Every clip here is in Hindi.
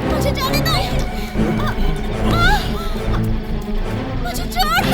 मुझे जाने दो। मुझे छोड़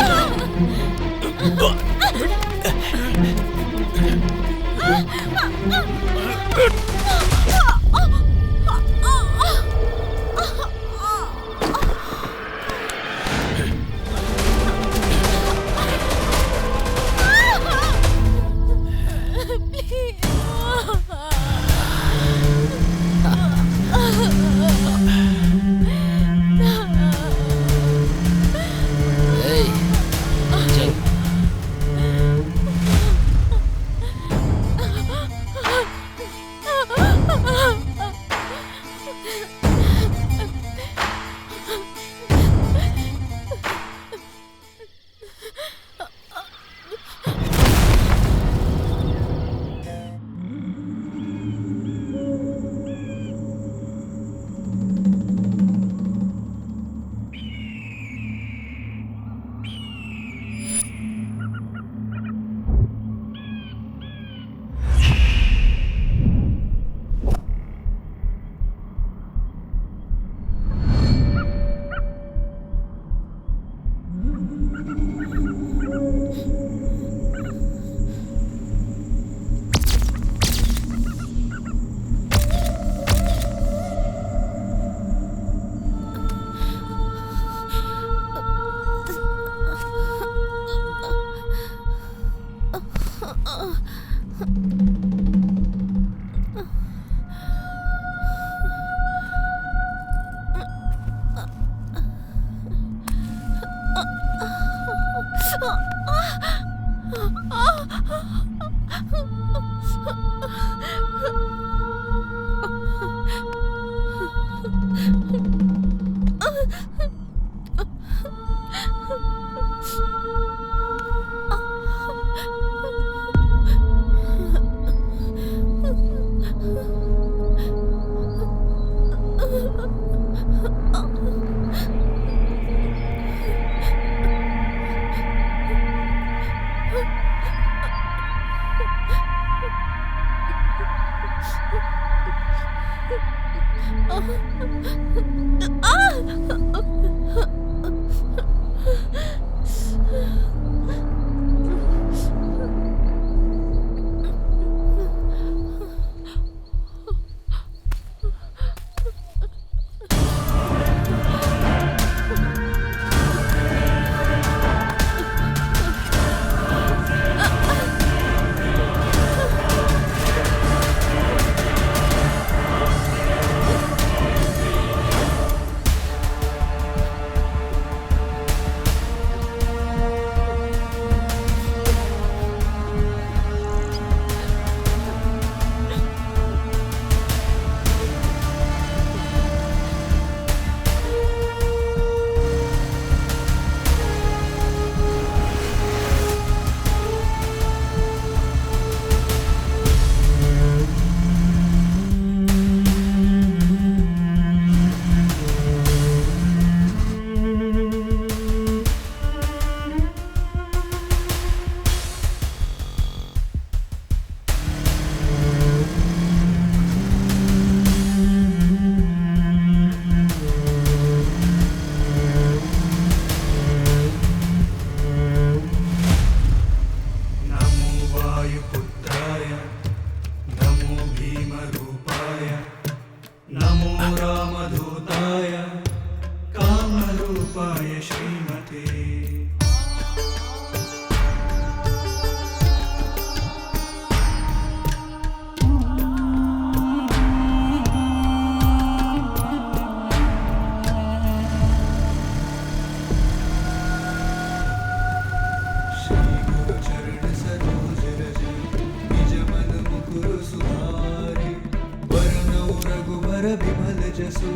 विमल जसु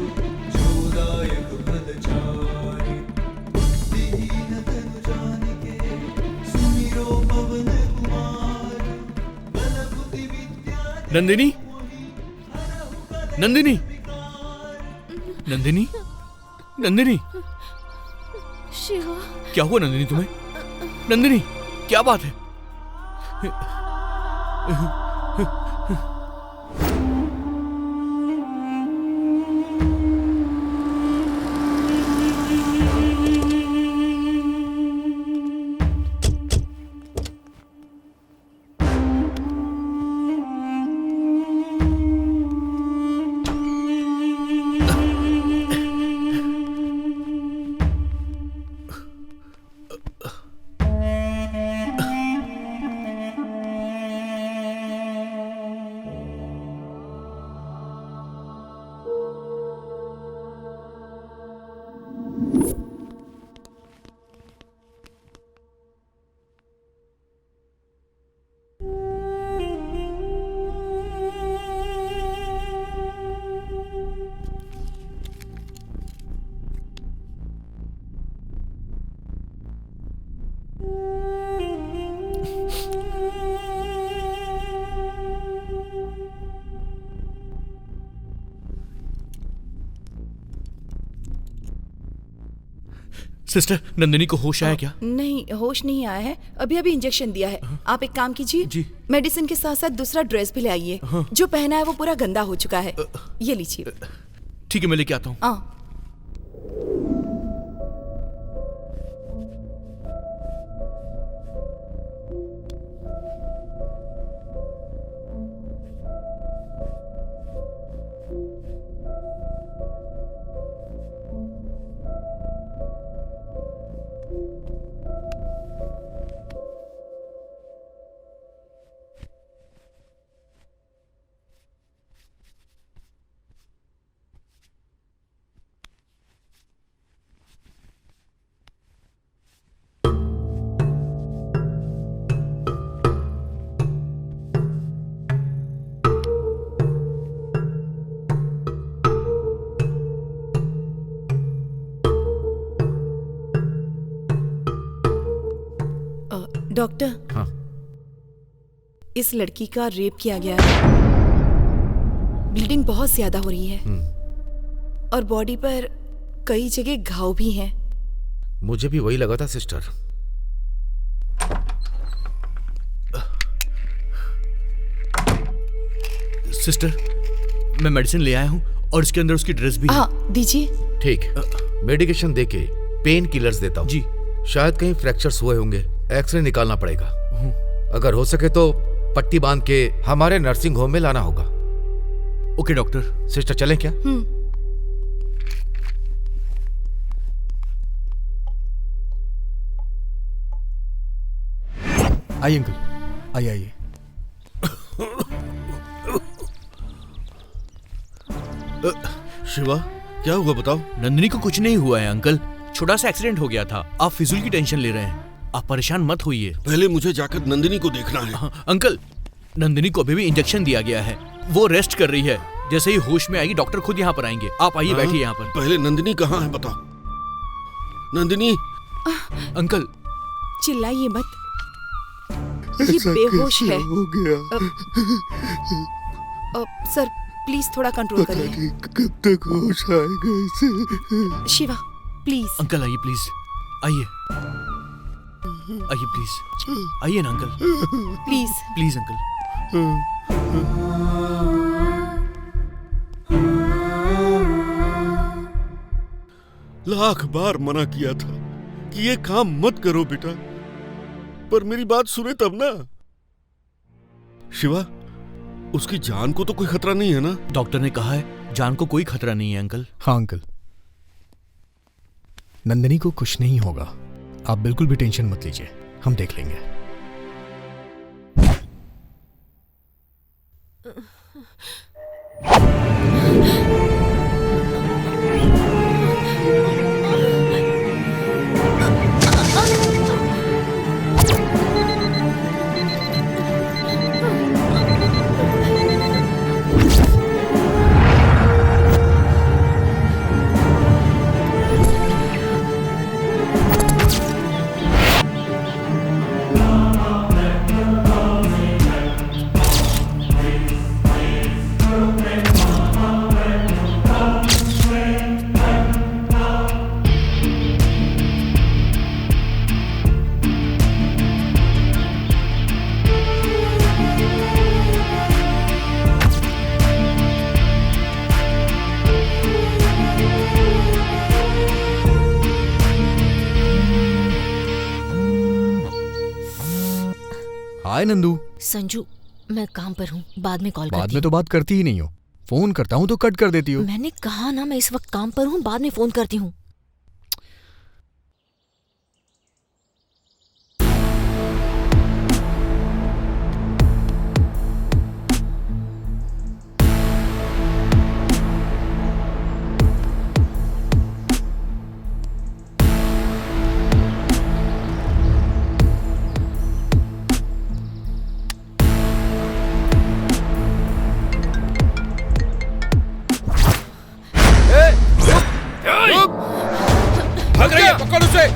नंदिनी, नंदिनी, नंदिनी, नंदिनी, शिवा, क्या हुआ नंदिनी तुम्हें? नंदिनी, क्या बात है? सिस्टर, नंदिनी को होश आया क्या? नहीं, होश नहीं आया है। अभी अभी इंजेक्शन दिया है। आप एक काम कीजिए, जी। मेडिसिन के साथ साथ दूसरा ड्रेस भी ले आइए। जो पहना है वो पूरा गंदा हो चुका है। ये लीजिए। ठीक है, मैं लेके आता हूँ। हाँ। डॉक्टर, हाँ। इस लड़की का रेप किया गया है। ब्लीडिंग बहुत ज्यादा हो रही है और बॉडी पर कई जगह घाव भी हैं। मुझे भी वही लगा था सिस्टर। सिस्टर, मैं मेडिसिन ले आया हूँ और इसके अंदर उसकी ड्रेस भी है। हाँ, दीजिए। ठीक, मेडिकेशन देके पेन किलर्स देता हूँ। जी। शायद कहीं फ्रैक्चर्स हुए होंगे, एक्सरे निकालना पड़ेगा। अगर हो सके तो पट्टी बांध के हमारे नर्सिंग होम में लाना होगा। Okay doctor. सिस्टर चलें क्या? आइए अंकल, आइए आइए। शिवा, क्या हुआ बताओ? नंदिनी को कुछ नहीं हुआ है अंकल, छोटा सा एक्सीडेंट हो गया था। आप फिजूल की टेंशन ले रहे हैं। आप परेशान मत होइए। पहले मुझे जाकर नंदिनी को देखना है। हाँ, अंकल, नंदिनी को अभी भी इंजेक्शन दिया गया है। वो रेस्ट कर रही है। जैसे ही होश में आएगी डॉक्टर खुद यहाँ पर आएंगे। आप आइए, बैठिए यहाँ पर। पहले नंदिनी कहाँ है बताओ? नंदिनी। अंकल, चिल्लाइए मत, ये बेहोश है। हो गया। सर प्लीज थोड़ा कंट्रोल करिए। कब तक होश आएगा इसे? शिवा प्लीज। अंकल आइए प्लीज, आइए आइए प्लीज, आइए ना uncle, please please uncle. Lakh बार मना किया था कि ये काम मत करो बेटा, पर मेरी बात सुने तब ना। शिवा, उसकी जान को तो कोई खतरा नहीं है ना? डॉक्टर ने कहा है जान को कोई खतरा नहीं है अंकल। हाँ अंकल, नंदिनी को कुछ नहीं होगा। आप बिल्कुल भी टेंशन मत लीजिए, हम देख लेंगे। हाय नंदू। संजू, मैं काम पर हूँ, बाद में कॉल बाद करती में तो बात करती ही नहीं हो, फोन करता हूँ तो कट कर देती हो। मैंने कहा ना मैं इस वक्त काम पर हूँ, बाद में फोन करती हूँ। भाग रही है, पकड़ उसे।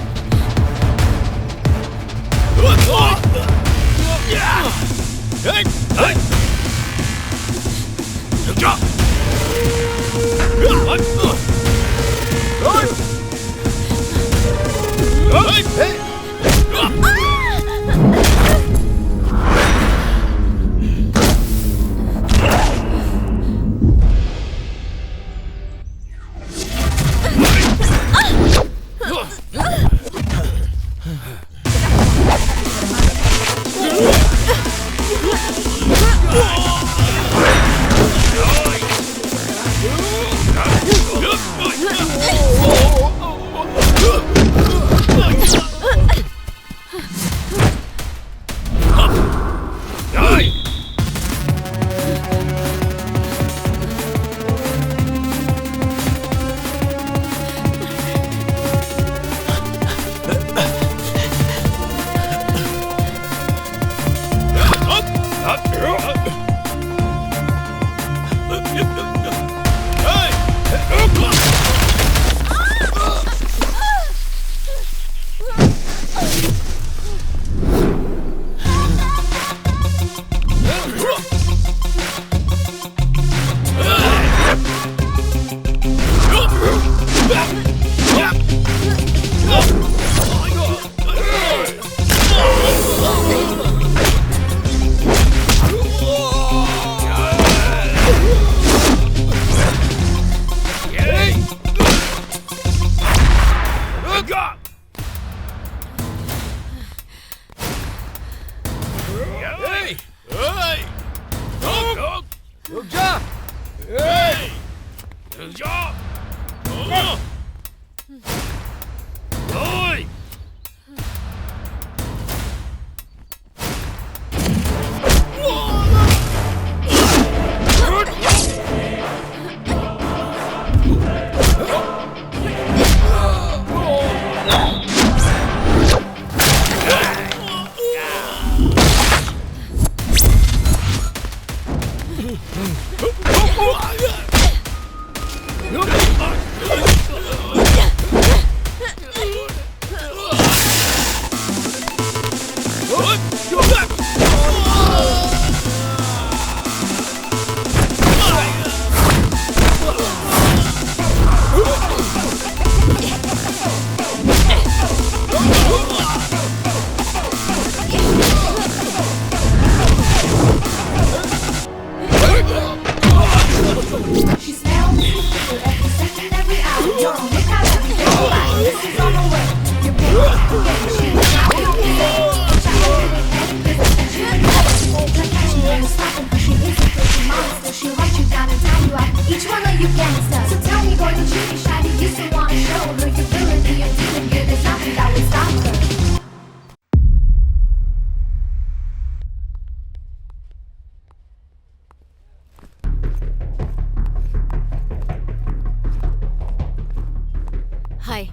हाय,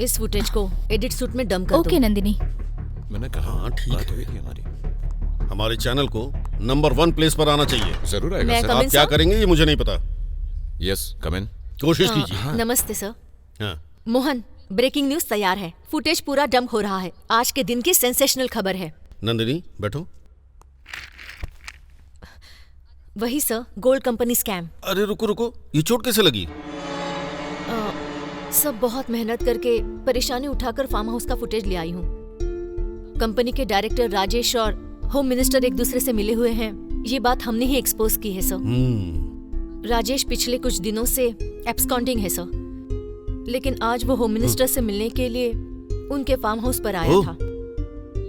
इस फुटेज को एडिट सूट में डंप कर दो। ओके नंदिनी। मैंने कहा हाँ ठीक है, हमारी हमारे चैनल को नंबर 1 प्लेस पर आना चाहिए। जरूर मैं आएगा सर। come आप in, क्या sir? करेंगे ये मुझे नहीं पता। यस कम इन। कोशिश कीजिए। नमस्ते सर। हाँ। मोहन, ब्रेकिंग न्यूज तैयार है। फुटेज पूरा डंप हो रहा है। आज के दिन की सेंसेशनल खबर है। नंदिनी बैठो। वही सर, गोल्ड कंपनी स्कैम। अरे रुको रुको, ये चोट कैसे लगी? सब बहुत मेहनत करके परेशानी उठाकर फार्म हाउस का फुटेज ले आई हूँ। कंपनी के डायरेक्टर राजेश और होम मिनिस्टर एक दूसरे से मिले हुए हैं। ये बात हमने ही एक्सपोज की है सर। राजेश पिछले कुछ दिनों से एब्सकॉन्डिंग है सर, लेकिन आज वो होम मिनिस्टर से मिलने के लिए उनके फार्म हाउस पर आया था।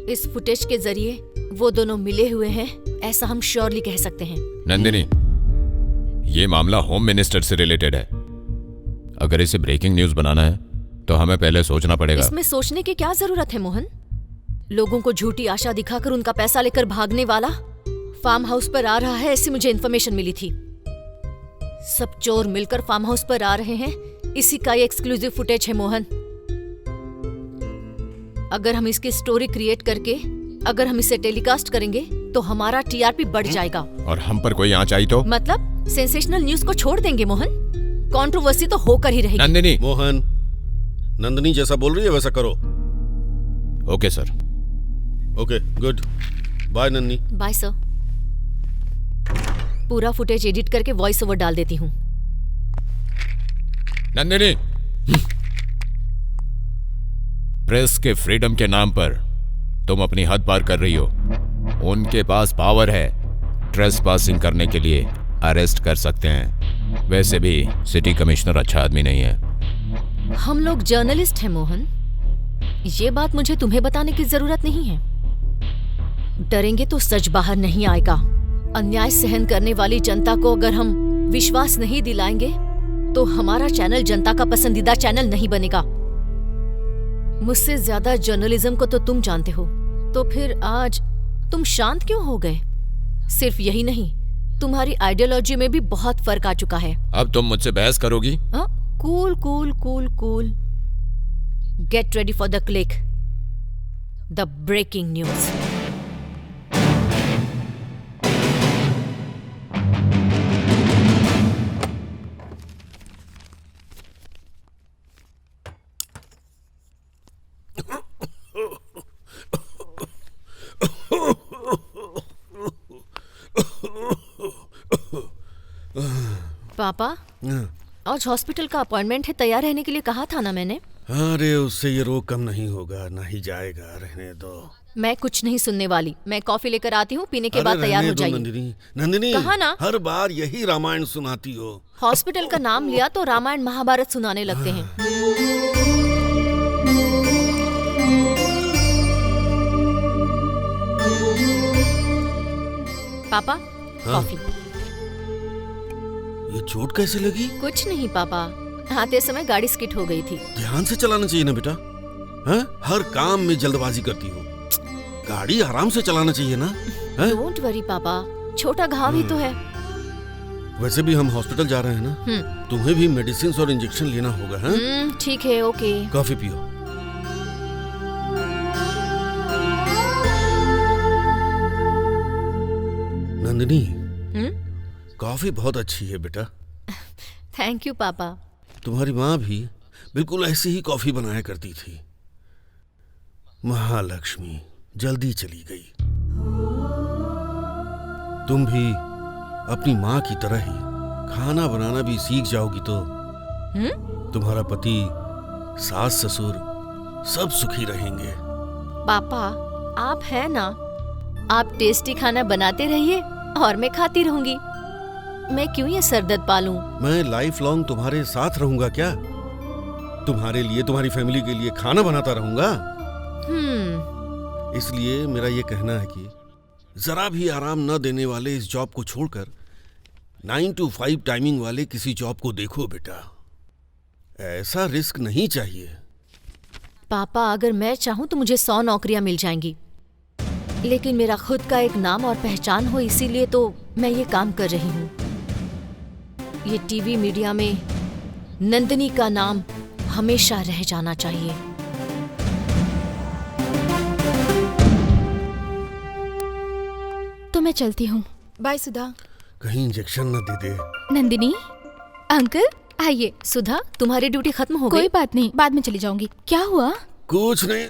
इस फुटेज के जरिए वो दोनों मिले हुए हैं, ऐसा हम श्योरली कह सकते हैं। नंदिनी, ये मामला होम मिनिस्टर से रिलेटेड है। अगर इसे ब्रेकिंग न्यूज बनाना है तो हमें पहले सोचना पड़ेगा। इसमें सोचने की क्या जरूरत है मोहन? लोगों को झूठी आशा दिखाकर उनका पैसा लेकर भागने वाला फार्म हाउस पर आ रहा है, ऐसी मुझे इन्फॉर्मेशन मिली थी। सब चोर मिलकर फार्म हाउस पर आ रहे हैं, इसी का ये एक्सक्लूसिव फुटेज है मोहन। अगर हम इसकी स्टोरी क्रिएट करके अगर हम इसे टेलीकास्ट करेंगे तो हमारा टीआरपी बढ़ जाएगा। और हम पर कोई आंच आई तो? मतलब सेंसेशनल न्यूज को छोड़ देंगे मोहन, कंट्रोवर्सी तो होकर ही रहेगी। नंदिनी। मोहन, नंदिनी जैसा बोल रही है वैसा करो। Okay sir. Okay, good bye Nandini. Bye sir. पूरा फुटेज एडिट करके वॉइस ओवर डाल देती हूँ। नंदिनी, प्रेस के फ्रीडम के नाम पर तुम अपनी हद पार कर रही हो। उनके पास पावर है, ट्रेसपासिंग करने के लिए अरेस्ट कर सकते हैं। वैसे भी सिटी कमिश्नर अच्छा आदमी नहीं है। हम लोग जर्नलिस्ट हैं मोहन, ये बात मुझे तुम्हें बताने की जरूरत नहीं है। डरेंगे तो सच बाहर नहीं आएगा। अन्याय सहन करने वाली जनता को अगर हम विश्वास नहीं दिलाएंगे तो हमारा चैनल जनता का पसंदीदा चैनल नहीं बनेगा। मुझसे ज्यादा जर्नलिज्म को तो तुम जानते हो, तो फिर आज तुम शांत क्यों हो गए? सिर्फ यही नहीं, तुम्हारी आइडियोलॉजी में भी बहुत फर्क आ चुका है। अब तुम मुझसे बहस करोगी? Cool cool cool cool. Get ready for the click, the breaking news. पापा, आज हॉस्पिटल का अपॉइंटमेंट है, तैयार रहने के लिए कहा था ना मैंने। अरे उससे ये रोग कम नहीं होगा, ना ही जाएगा, रहने दो। मैं कुछ नहीं सुनने वाली, मैं कॉफी लेकर आती हूँ, पीने के बाद तैयार हो जाइए। नंदिनी, नंदिनी, कहा ना, हर बार यही रामायण सुनाती हो। हॉस्पिटल का नाम लिया तो रामायण महाभारत सुनाने लगते हैं। पापा, कॉफी। ये चोट कैसे लगी? कुछ नहीं पापा, आते समय गाड़ी स्किट हो गई थी। ध्यान से चलाना चाहिए ना बेटा। हर काम में जल्दबाजी करती हो, गाड़ी आराम से चलाना चाहिए ना। डोंट वरी पापा, छोटा घाव ही तो है। वैसे भी हम हॉस्पिटल जा रहे हैं ना, तुम्हें भी मेडिसिन और इंजेक्शन लेना होगा। ठीक है, ओके। कॉफी पियो। नंदिनी, कॉफी बहुत अच्छी है बेटा। थैंक यू पापा। तुम्हारी माँ भी बिल्कुल ऐसी ही कॉफी बनाया करती थी। महालक्ष्मी जल्दी चली गई। तुम भी अपनी माँ की तरह ही खाना बनाना भी सीख जाओगी तो तुम्हारा पति, सास ससुर सब सुखी रहेंगे। पापा, आप हैं ना, आप टेस्टी खाना बनाते रहिए और मैं खाती रहूंगी। मैं क्यों ये सरदर्द पालूं? मैं लाइफ लॉन्ग तुम्हारे साथ रहूंगा क्या? तुम्हारे लिए, तुम्हारी फैमिली के लिए खाना बनाता रहूंगा। इसलिए मेरा ये कहना है कि जरा भी आराम न देने वाले इस जॉब को छोड़कर 9 to 5 टाइमिंग वाले किसी जॉब को देखो बेटा। ऐसा रिस्क नहीं चाहिए। पापा, अगर मैं चाहूं तो मुझे 100 नौकरियां मिल जाएंगी, लेकिन मेरा खुद का एक नाम और पहचान हो, इसीलिए तो मैं ये काम कर रही हूँ। ये टीवी मीडिया में नंदिनी का नाम हमेशा रह जाना चाहिए। तो मैं चलती हूँ। बाय सुधा। कहीं इंजेक्शन न दे दे। नंदिनी, अंकल आइए। सुधा, तुम्हारी ड्यूटी खत्म हो गई? कोई बात नहीं, बाद में चली जाऊंगी। क्या हुआ? कुछ नहीं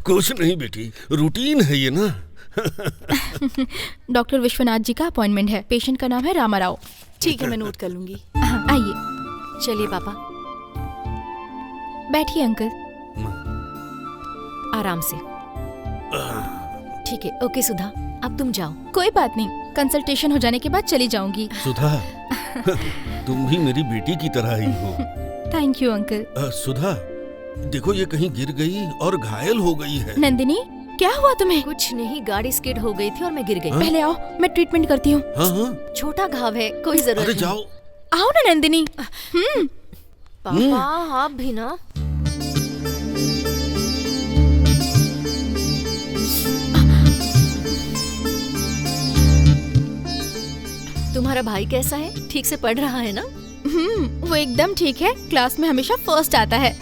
कुछ नहीं बेटी, रूटीन है ये ना। डॉक्टर विश्वनाथ जी का अपॉइंटमेंट है, पेशेंट का नाम है रामाराव। ठीक है, मैं नोट कर लूंगी। आइए। चलिए पापा। बैठिए अंकल। आराम से। ठीक है, ओके सुधा, अब तुम जाओ। कोई बात नहीं, कंसल्टेशन हो जाने के बाद चली जाऊंगी। सुधा, तुम भी मेरी बेटी की तरह ही हो। Thank you uncle. सुधा, देखो ये कहीं गिर गई और घायल हो गई है। नंदिनी, क्या हुआ तुम्हें? कुछ नहीं, गाड़ी स्किड हो गई थी और मैं गिर गई। पहले आओ, मैं ट्रीटमेंट करती हूँ। हाँ हाँ, छोटा घाव है, कोई जरूरत अरे नहीं। जाओ। आओ ना नंदिनी। पापा आप भी ना। तुम्हारा भाई कैसा है? ठीक से पढ़ रहा है ना? वो एकदम ठीक है, क्लास में हमेशा फर्स्ट आता है।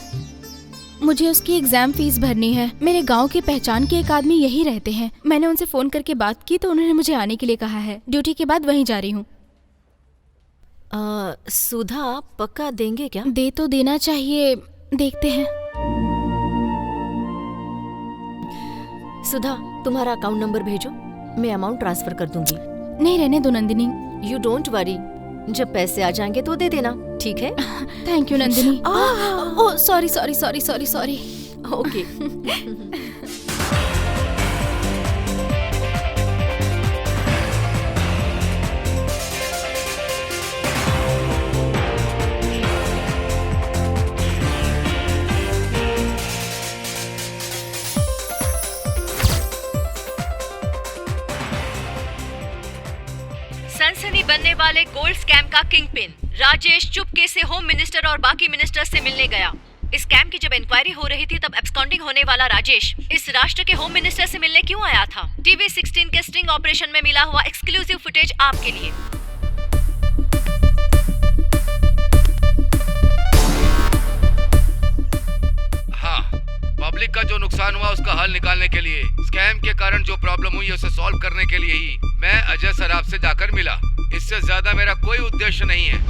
मुझे उसकी एग्जाम फीस भरनी है। मेरे गांव के पहचान के एक आदमी यही रहते हैं। मैंने उनसे फोन करके बात की तो उन्होंने मुझे आने के लिए कहा है। ड्यूटी के बाद वहीं जा रही हूँ। सुधा पक्का देंगे क्या? दे तो देना चाहिए, देखते हैं। सुधा तुम्हारा अकाउंट नंबर भेजो, मैं अमाउंट ट्रांसफर कर दूंगी। नहीं, रहने दो नंदिनी। यू डोंट वरी, जब पैसे आ जाएंगे तो दे देना, ठीक है? Thank you Nandini. Oh sorry sorry sorry sorry sorry. Okay. सनसनी बनने वाले गोल्ड स्कैम का किंगपिन राजेश चुपके से होम मिनिस्टर और बाकी मिनिस्टर से मिलने गया। इस स्कैम की जब इंक्वायरी हो रही थी तब एब्सकॉन्डिंग होने वाला राजेश इस राष्ट्र के होम मिनिस्टर से मिलने क्यों आया था? टीवी 16 के स्टिंग ऑपरेशन में मिला हुआ एक्सक्लूसिव फुटेज आपके लिए। हाँ, पब्लिक का जो नुकसान हुआ उसका हल निकालने के लिए, स्कैम के कारण जो प्रॉब्लम हुई उसे सॉल्व करने के लिए ही मैं अजय सराफ से जाकर मिला। इससे ज्यादा मेरा कोई उद्देश्य नहीं है।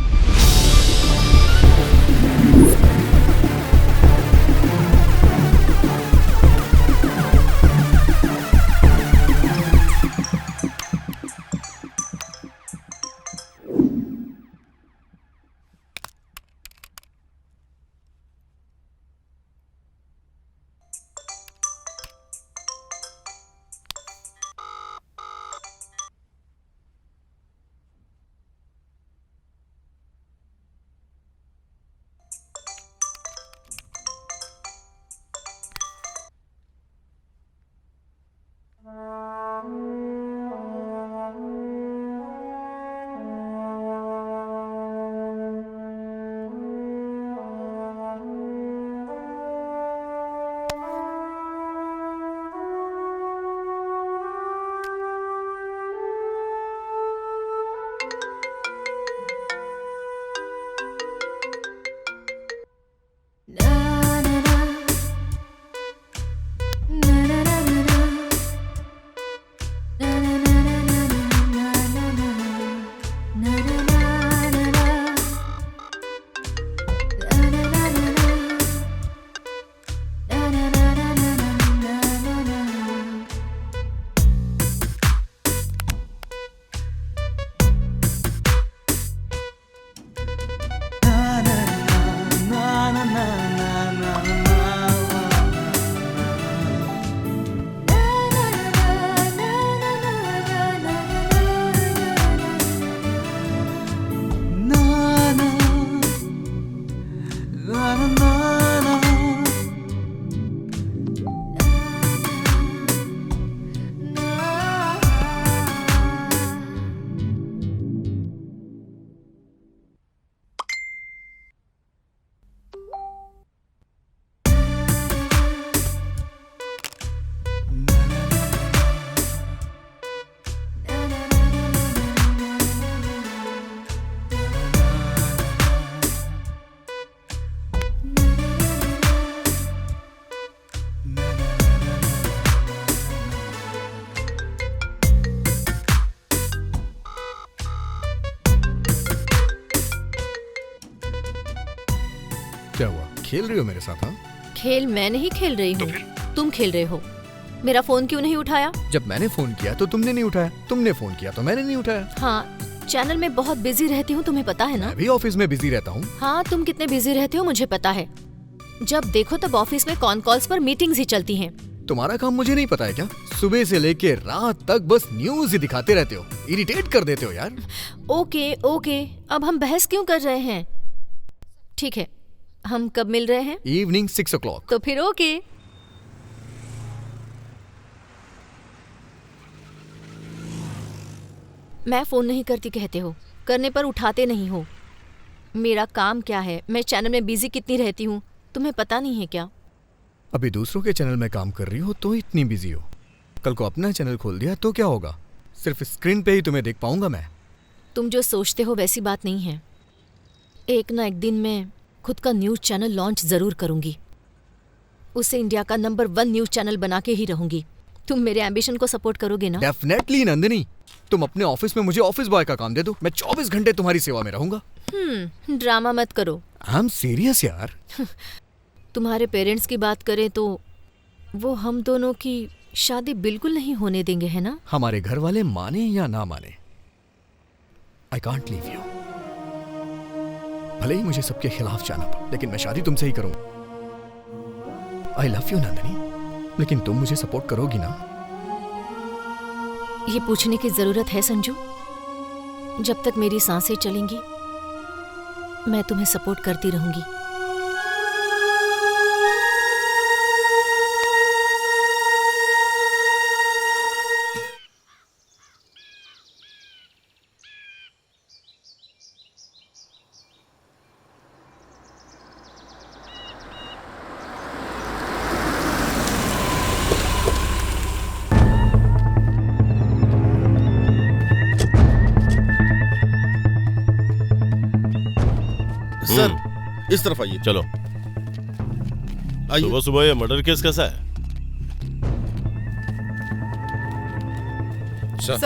क्या हुआ, खेल रही हो मेरे साथ? हाँ, खेल मैं नहीं खेल रही हूँ, तुम खेल रहे हो। मेरा फोन क्यों नहीं उठाया? जब मैंने फोन किया तो तुमने नहीं उठाया, तुमने फोन किया तो मैंने नहीं उठाया। हाँ, चैनल में बहुत बिजी रहती हूँ, तुम्हें पता है ना? मैं भी ऑफिस में बिजी रहता हूँ। हाँ, तुम कितने बिजी रहते हो मुझे पता है। जब देखो तब ऑफिस में कॉन कॉल्स पर मीटिंग्स ही चलती हैं। तुम्हारा काम मुझे नहीं पता है क्या? सुबह से लेके रात तक बस न्यूज ही दिखाते रहते हो, इरिटेट कर देते हो यार। ओके ओके, अब हम बहस क्यों कर रहे हैं? ठीक है, हम कब मिल रहे हैं? Evening 6 o'clock। तो फिर ओके। मैं फोन नहीं करती कहते हो, करने पर उठाते नहीं हो। मेरा काम क्या है, मैं चैनल में बिजी कितनी रहती हूँ, तुम्हें पता नहीं है क्या? अभी दूसरों के चैनल में काम कर रही हो तो इतनी बिजी हो, कल को अपना चैनल खोल दिया तो क्या होगा? सिर्फ स्क्रीन पे ही तुम्हें देख पाऊंगा मैं। तुम जो सोचते हो वैसी बात नहीं है। एक ना एक दिन मैं खुद का न्यूज़ चैनल लॉन्च ज़रूर करूंगी। उसे इंडिया का नंबर 1 न्यूज़ चैनल बना के ही रहूंगी। तुम मेरे एम्बिशन को सपोर्ट करोगे ना? डेफिनेटली नंदिनी, तुम अपने ऑफिस में मुझे ऑफिस बॉय का काम दे दो, मैं 24 घंटे तुम्हारी सेवा में रहूंगा। ड्रामा मत करो। आई एम सीरियस यार। तुम्हारे पेरेंट्स की बात करें तो वो हम दोनों की शादी बिल्कुल नहीं होने देंगे, है ना? हमारे घर वाले माने या ना माने, आई कांट लीव यू। भले ही मुझे सबके खिलाफ जाना पड़े, लेकिन मैं शादी तुमसे ही करूंगा। आई लव यू नंदिनी, लेकिन तुम मुझे सपोर्ट करोगी ना? ये पूछने की जरूरत है संजू? जब तक मेरी सांसें चलेंगी मैं तुम्हें सपोर्ट करती रहूंगी। सर, इस तरफ आइए। चलो। आइए। सुबह सुबह ये मर्डर केस कैसा है? सर,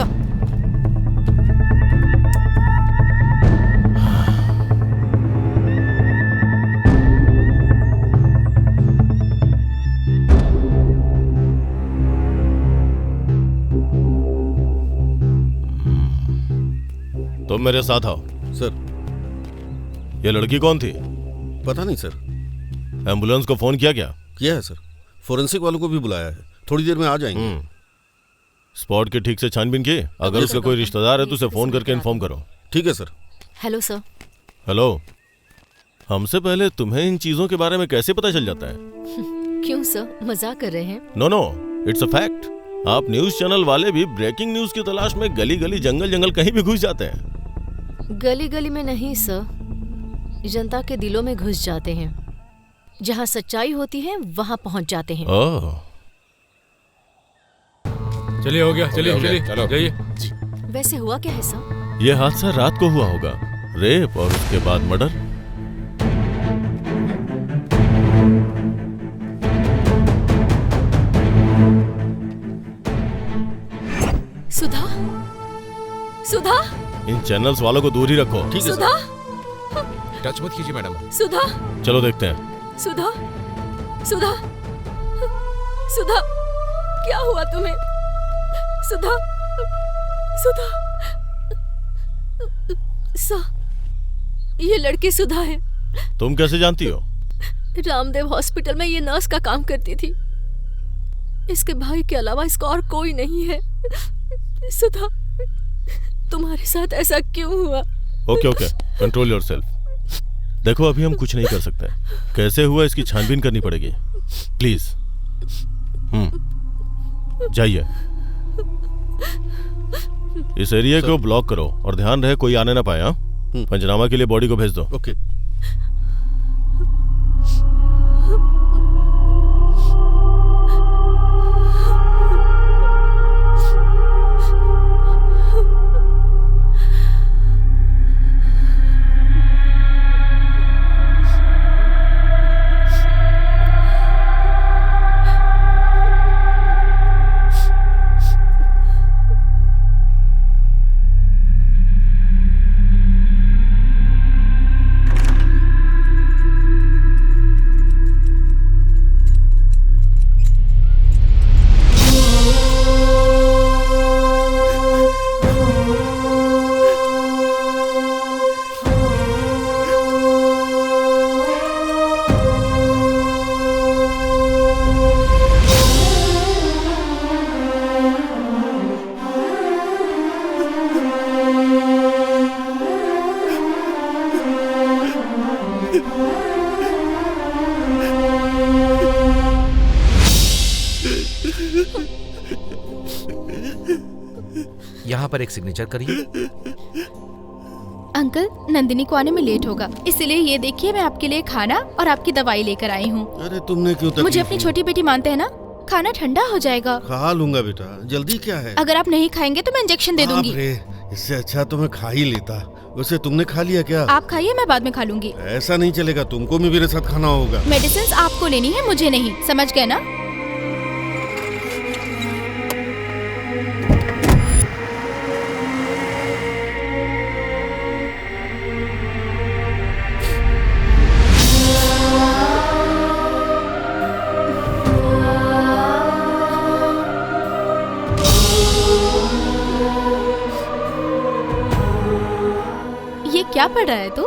तुम मेरे साथ आओ। सर, ये लड़की कौन थी? पता नहीं सर। एम्बुलेंस को फोन किया क्या? किया है सर, फोरेंसिक वालों को भी बुलाया है, थोड़ी देर में आ जाएंगे। स्पॉट की ठीक से छानबीन की, अगर उसका कोई रिश्तेदार है तो उसे फोन करके इन्फॉर्म करो। ठीक है सर। Hello sir. हेलो, हमसे पहले तुम्हें इन चीजों के बारे में कैसे पता चल जाता है? क्यों सर, मजाक कर रहे हैं? No no, it's a fact. आप न्यूज चैनल वाले भी ब्रेकिंग न्यूज की तलाश में गली गली जंगल जंगल कहीं भी घुस जाते हैं। गली गली में नहीं सर, जनता के दिलों में घुस जाते हैं। जहाँ सच्चाई होती है वहाँ पहुँच जाते हैं। ओह, चलिए हो गया, चलिए चलिए चलो। जाइए। वैसे हुआ क्या है सर? ये हादसा रात को हुआ होगा, रेप और उसके बाद मर्डर। सुधा, सुधा, इन चैनल्स वालों को दूर ही रखो। ठीक है सुधा, सर। टच मत कीजिए मैडम। सुधा, चलो देखते हैं। सुधा, सुधा, सुधा, क्या हुआ तुम्हें? सुधा, सुधा, ये लड़की सुधा है। तुम कैसे जानती हो? रामदेव हॉस्पिटल में ये नर्स का काम करती थी। इसके भाई के अलावा इसका और कोई नहीं है। सुधा, तुम्हारे साथ ऐसा क्यों हुआ? Okay okay, control yourself. देखो अभी हम कुछ नहीं कर सकते, कैसे हुआ इसकी छानबीन करनी पड़ेगी। प्लीज जाइए। इस एरिया को ब्लॉक करो और ध्यान रहे कोई आने ना पाए। हाँ, पंचनामा के लिए बॉडी को भेज दो। ओके। पर एक सिग्नेचर करिए। अंकल, नंदिनी को आने में लेट होगा, इसलिए ये देखिए मैं आपके लिए खाना और आपकी दवाई लेकर आई हूँ। अरे तुमने क्यों तकलीफ मुझे अपनी ली? छोटी बेटी मानते हैं ना, खाना ठंडा हो जाएगा। खा लूंगा बेटा, जल्दी क्या है? अगर आप नहीं खाएंगे तो मैं इंजेक्शन दे दूंगी। इससे अच्छा तो मैं खा ही लेता। वैसे तुमने खा लिया क्या? आप खाइए, मैं बाद में खा लूंगी। ऐसा नहीं चलेगा, तुमको भी मेरे साथ खाना होगा। मेडिसिन आपको लेनी है, मुझे नहीं, समझ गए ना? क्या पढ़ रहा है तू?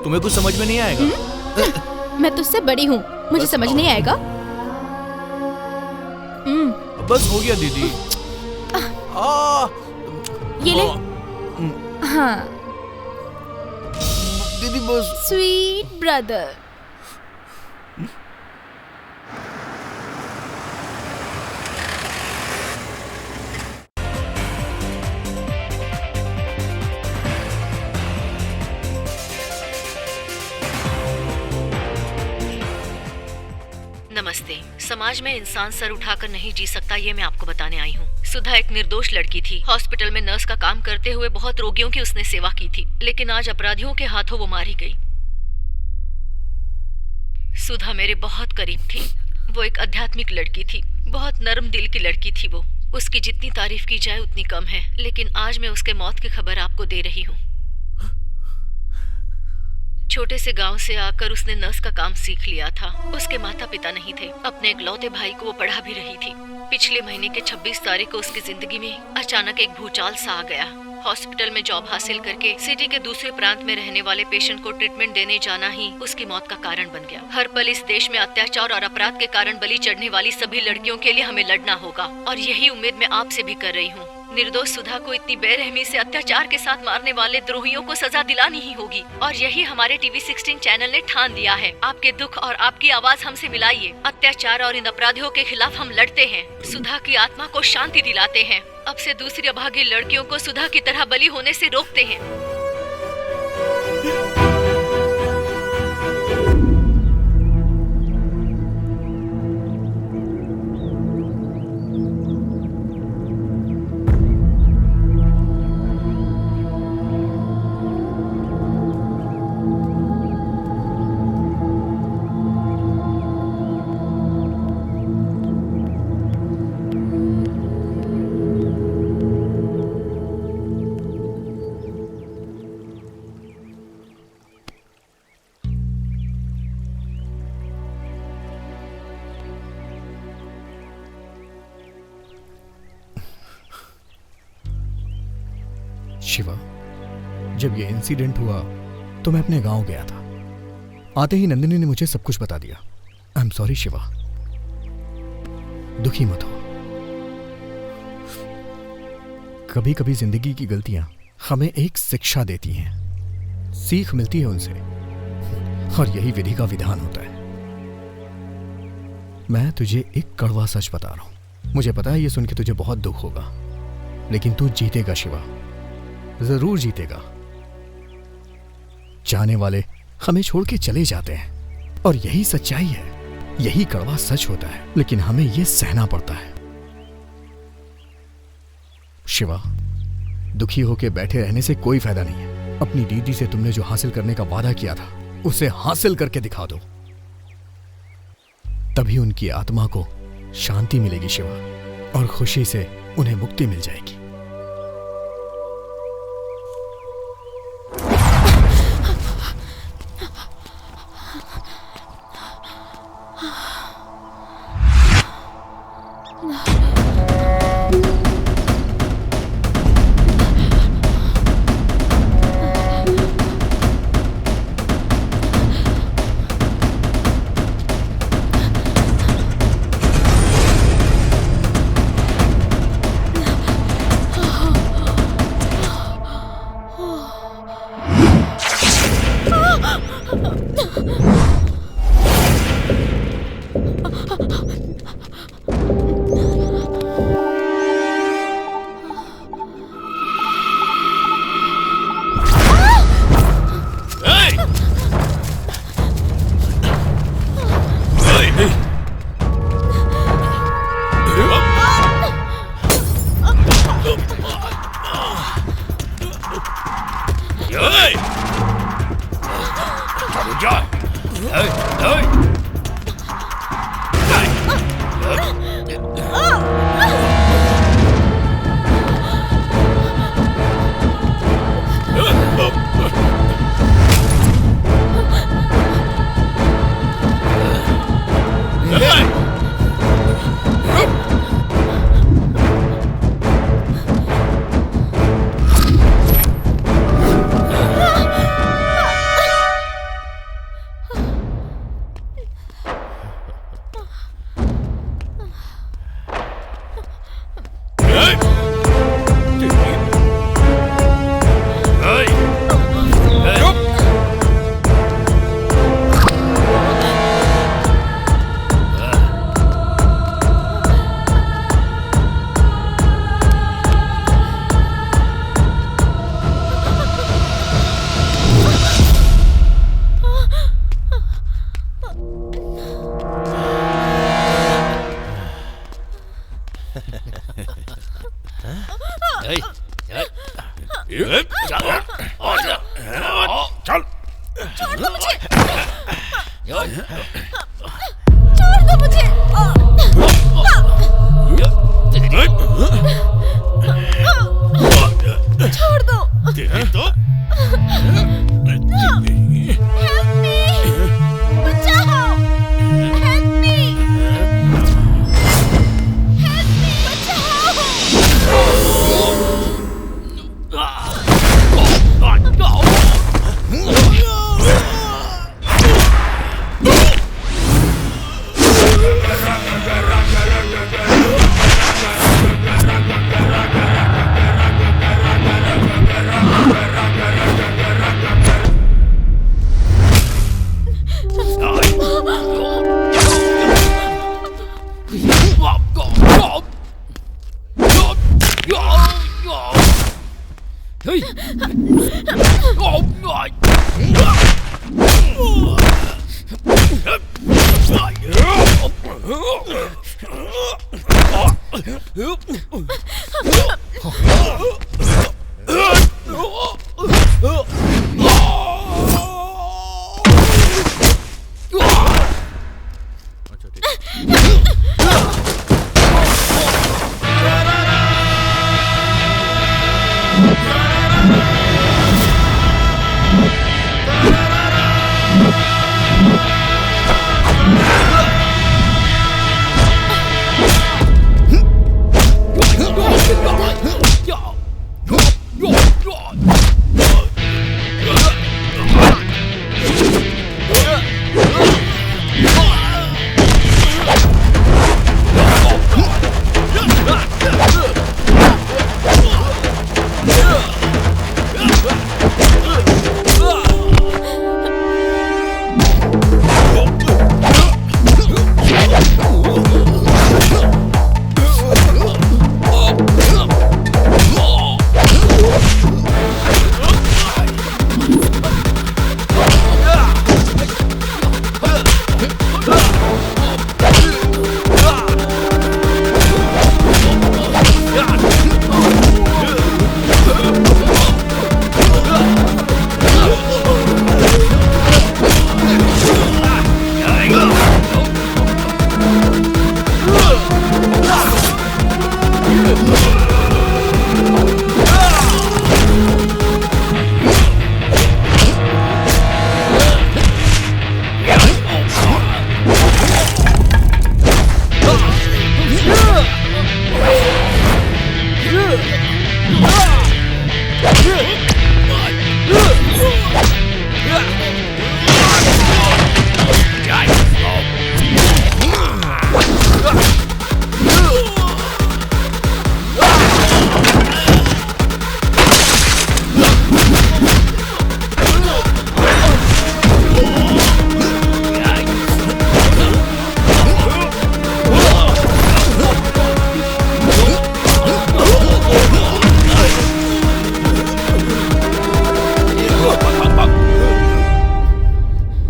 तुम्हें कुछ समझ में नहीं आएगा। मैं तुझसे बड़ी हूँ, मुझे समझ नहीं आएगा। बस हो गया दीदी। ये ले। हाँ दीदी बस। Sweet brother. नमस्ते। समाज में इंसान सर उठाकर नहीं जी सकता, ये मैं आपको बताने आई हूँ। सुधा एक निर्दोष लड़की थी। हॉस्पिटल में नर्स का काम करते हुए बहुत रोगियों की उसने सेवा की थी, लेकिन आज अपराधियों के हाथों वो मारी गई। सुधा मेरे बहुत करीब थी। वो एक आध्यात्मिक लड़की थी, बहुत नरम दिल की लड़की थी वो। उसकी जितनी तारीफ की जाए उतनी कम है, लेकिन आज मैं उसके मौत की खबर आपको दे रही हूँ। छोटे से गांव से आकर उसने नर्स का काम सीख लिया था। उसके माता पिता नहीं थे। अपने इकलौते भाई को वो पढ़ा भी रही थी। पिछले महीने के 26 तारीख को उसकी जिंदगी में अचानक एक भूचाल सा आ गया। हॉस्पिटल में जॉब हासिल करके सिटी के दूसरे प्रांत में रहने वाले पेशेंट को ट्रीटमेंट देने जाना ही उसकी मौत का कारण बन गया। हर पल इस देश में अत्याचार और अपराध के कारण बलि चढ़ने वाली सभी लड़कियों के लिए हमें लड़ना होगा, और यही उम्मीद मैं आपसे भी कर रही हूँ। निर्दोष सुधा को इतनी बेरहमी से अत्याचार के साथ मारने वाले द्रोहियों को सजा दिलानी ही होगी, और यही हमारे टीवी 16 चैनल ने ठान दिया है। आपके दुख और आपकी आवाज हमसे मिलाइए। अत्याचार और इन अपराधियों के खिलाफ हम लड़ते हैं, सुधा की आत्मा को शांति दिलाते हैं। अब से दूसरी अभागी लड़कियों को सुधा की तरह बलि होने से रोकते हैं। शिवा, जब ये इंसिडेंट हुआ तो मैं अपने गांव गया था। आते ही नंदिनी ने मुझे सब कुछ बता दिया। आई एम सॉरी शिवा, दुखी मत हो। कभी कभी जिंदगी की गलतियां हमें एक शिक्षा देती हैं, सीख मिलती है उनसे, और यही विधि का विधान होता है। मैं तुझे एक कड़वा सच बता रहा हूं। मुझे पता है ये सुन के तुझे बहुत दुख होगा, लेकिन तू जीतेगा शिवा, जरूर जीतेगा। जाने वाले हमें छोड़ के चले जाते हैं, और यही सच्चाई है, यही कड़वा सच होता है, लेकिन हमें यह सहना पड़ता है। शिवा, दुखी होके बैठे रहने से कोई फायदा नहीं है। अपनी दीदी से तुमने जो हासिल करने का वादा किया था उसे हासिल करके दिखा दो, तभी उनकी आत्मा को शांति मिलेगी शिवा, और खुशी से उन्हें मुक्ति मिल जाएगी।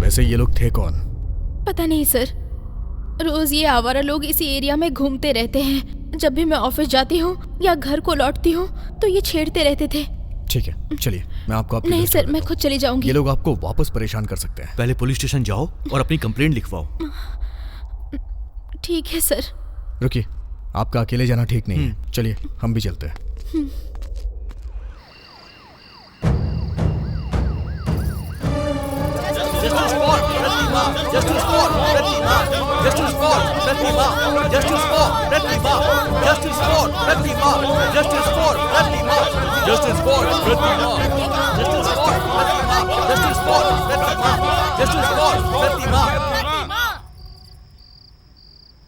वैसे ये लोग थे कौन? पता नहीं सर, रोज ये आवारा लोग इसी एरिया में घूमते रहते हैं। जब भी मैं ऑफिस जाती हूँ या घर को लौटती हूँ तो ये छेड़ते रहते थे। ठीक है, चलिए। मैं आपको आपकी नहीं लिस्ट सर, बता मैं दूं। खुद चली जाऊंगी। ये लोग आपको वापस परेशान कर सकते हैं। पहले पुलिस स्टेशन जाओ और अपनी कंप्लेंट लिखवाओ। ठीक है सर। रुकिए, आपका अकेले जाना ठीक नहीं है। चलिए हम भी चलते हैं।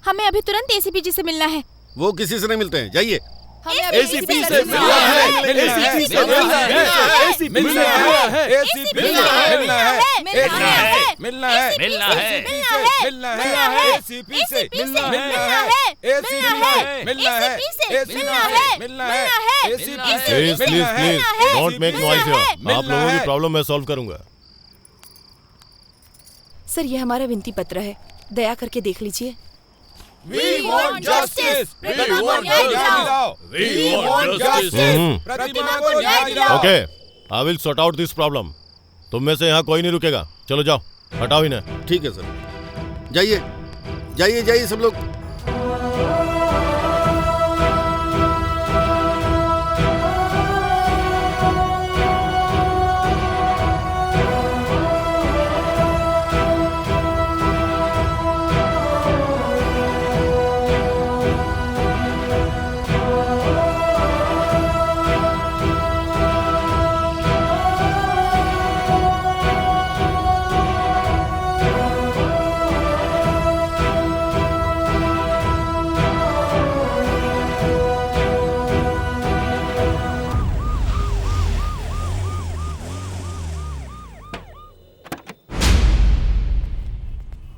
हमें अभी तुरंत एसीपी जी से मिलना है। वो किसी से नहीं मिलते हैं, जाइए। एसीपी से मिलना please please please don't make noise here. आप लोगों की प्रॉब्लम मैं सॉल्व करूंगा। सर, ये हमारा विनती पत्र है, दया करके देख लीजिए। We want justice. प्रतिमा को न्याय दिलाओ। We want justice. प्रतिमा को न्याय दिलाओ। Okay, I will sort out this problem. तुम में से यहाँ कोई नहीं रुकेगा। चलो जाओ, हटाओ इन्हें। ठीक है सर, जाइए जाइए जाइए सब लोग।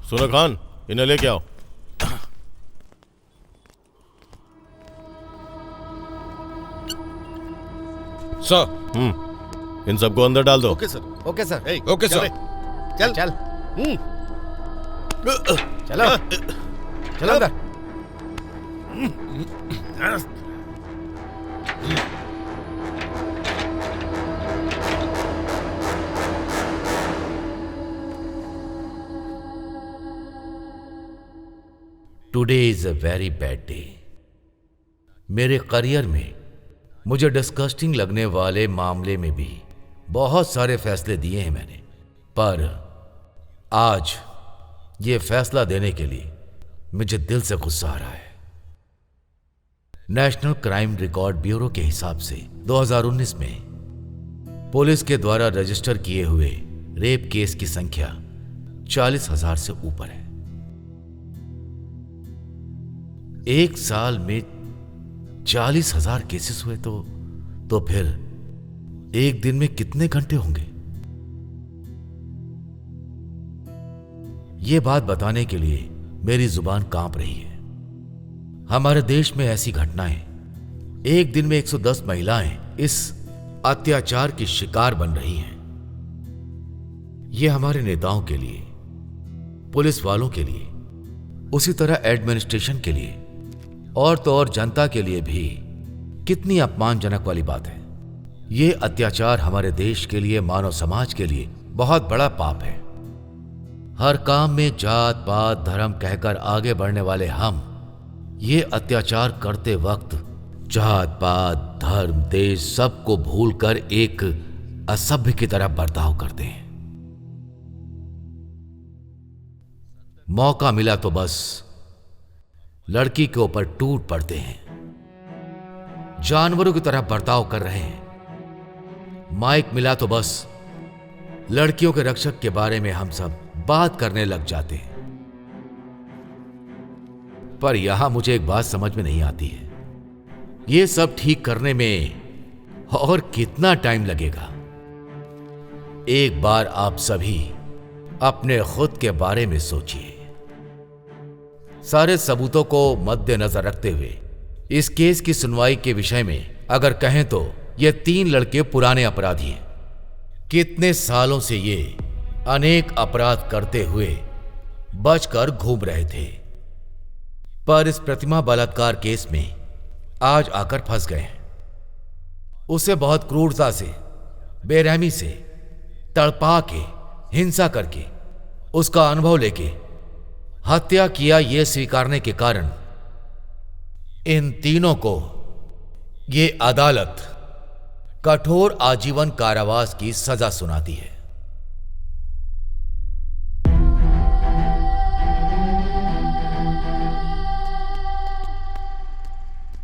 सुनो खान, इन्हें लेके आओ। सर। इन सबको अंदर डाल दो। Okay sir. Okay sir. ए, ओके सर। चल चल चलो चलो अंदर। Today is a very bad day. मेरे करियर में मुझे डिस्गस्टिंग लगने वाले मामले में भी बहुत सारे फैसले दिए हैं मैंने, पर आज ये फैसला देने के लिए मुझे दिल से गुस्सा आ रहा है। नेशनल क्राइम रिकॉर्ड ब्यूरो के हिसाब से 2019 में पुलिस के द्वारा रजिस्टर किए हुए रेप केस की संख्या 40,000 से ऊपर है। एक साल में 40,000 केसेस हुए तो फिर एक दिन में कितने घंटे होंगे? ये बात बताने के लिए मेरी जुबान कांप रही है। हमारे देश में ऐसी घटनाएं, एक दिन में 110 महिलाएं इस अत्याचार की शिकार बन रही हैं। ये हमारे नेताओं के लिए, पुलिस वालों के लिए, उसी तरह एडमिनिस्ट्रेशन के लिए और तो और जनता के लिए भी कितनी अपमानजनक वाली बात है। ये अत्याचार हमारे देश के लिए, मानव समाज के लिए बहुत बड़ा पाप है। हर काम में जात पात धर्म कहकर आगे बढ़ने वाले हम ये अत्याचार करते वक्त जात पात धर्म देश सबको भूलकर एक असभ्य की तरह बर्ताव करते हैं। मौका मिला तो बस लड़की के ऊपर टूट पड़ते हैं, जानवरों की तरह बर्ताव कर रहे हैं। माइक मिला तो बस लड़कियों के रक्षक के बारे में हम सब बात करने लग जाते हैं। पर यहां मुझे एक बात समझ में नहीं आती है, ये सब ठीक करने में और कितना टाइम लगेगा? एक बार आप सभी अपने खुद के बारे में सोचिए। सारे सबूतों को मद्देनजर रखते हुए इस केस की सुनवाई के विषय में अगर कहें तो ये 3 लड़के पुराने अपराधी हैं। कितने सालों से ये अनेक अपराध करते हुए बचकर घूम रहे थे, पर इस प्रतिमा बलात्कार केस में आज आकर फंस गए हैं। उसे बहुत क्रूरता से बेरहमी से तड़पा के हिंसा करके उसका अनुभव लेके हत्या किया ये स्वीकारने के कारण इन तीनों को ये अदालत कठोर आजीवन कारावास की सजा सुनाती है।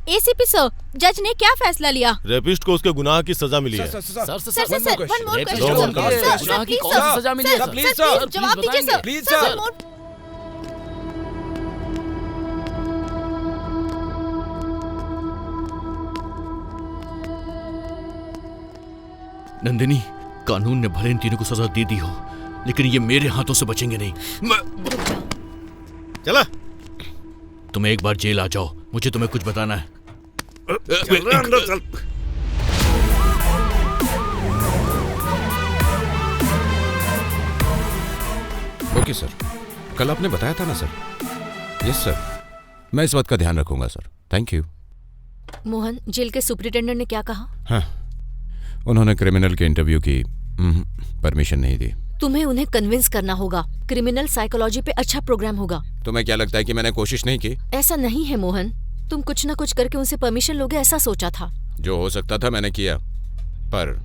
एसीपी सर, जज ने क्या फैसला लिया? रेपिस्ट को उसके गुनाह की सजा मिली है। Sir, one more question, Don't sir. worry. Sir, गुनाह की please, कौन सी sir. सजा मिली है, Sir, sir? please, sir, sir, जवाब please दीजिए, sir. बताएंगे। Please, Sir, sir. one more- Nandini, कानून ने भले इन तीनों को सजा दे दी हो, लेकिन ये मेरे हाथों से बचेंगे नहीं। चला तुम एक बार जेल आ जाओ, मुझे तुम्हें कुछ बताना है। चल रहा है, अंदर चल। ओके सर, कल आपने बताया था ना सर? यस सर, मैं इस बात का ध्यान रखूंगा sir. Thank you. Mohan, jail के सुपरिटेंडेंट ने क्या कहा? हाँ, उन्होंने क्रिमिनल के इंटरव्यू की परमिशन नहीं दी। तुम्हें उन्हें कन्विंस करना होगा। क्रिमिनल साइकोलॉजी पे अच्छा प्रोग्राम होगा। तुम्हें क्या लगता है कि मैंने कोशिश नहीं की? ऐसा नहीं है मोहन, तुम कुछ ना कुछ करके उनसे परमिशन लोगे ऐसा सोचा था। जो हो सकता था मैंने किया, पर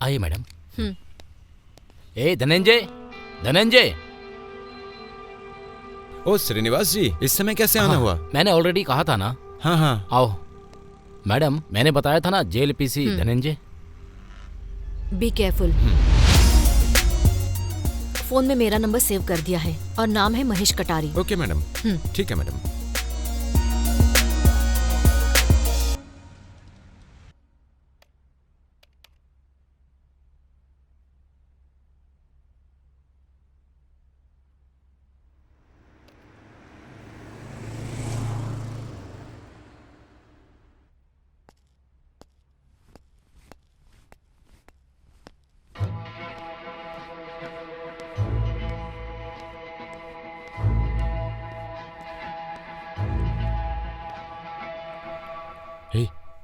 आइए मैडम। ए धनंजय, धनंजय। ओ श्रीनिवास जी, इस समय कैसे आना हुआ? मैंने ऑलरेडी कहा था ना। हाँ हाँ, आओ। मैडम, मैंने बताया था ना, jail PC Dhananjay. Be careful. Phone में मेरा नंबर सेव कर दिया है और नाम है महेश कटारी। ओके मैडम, ठीक है मैडम।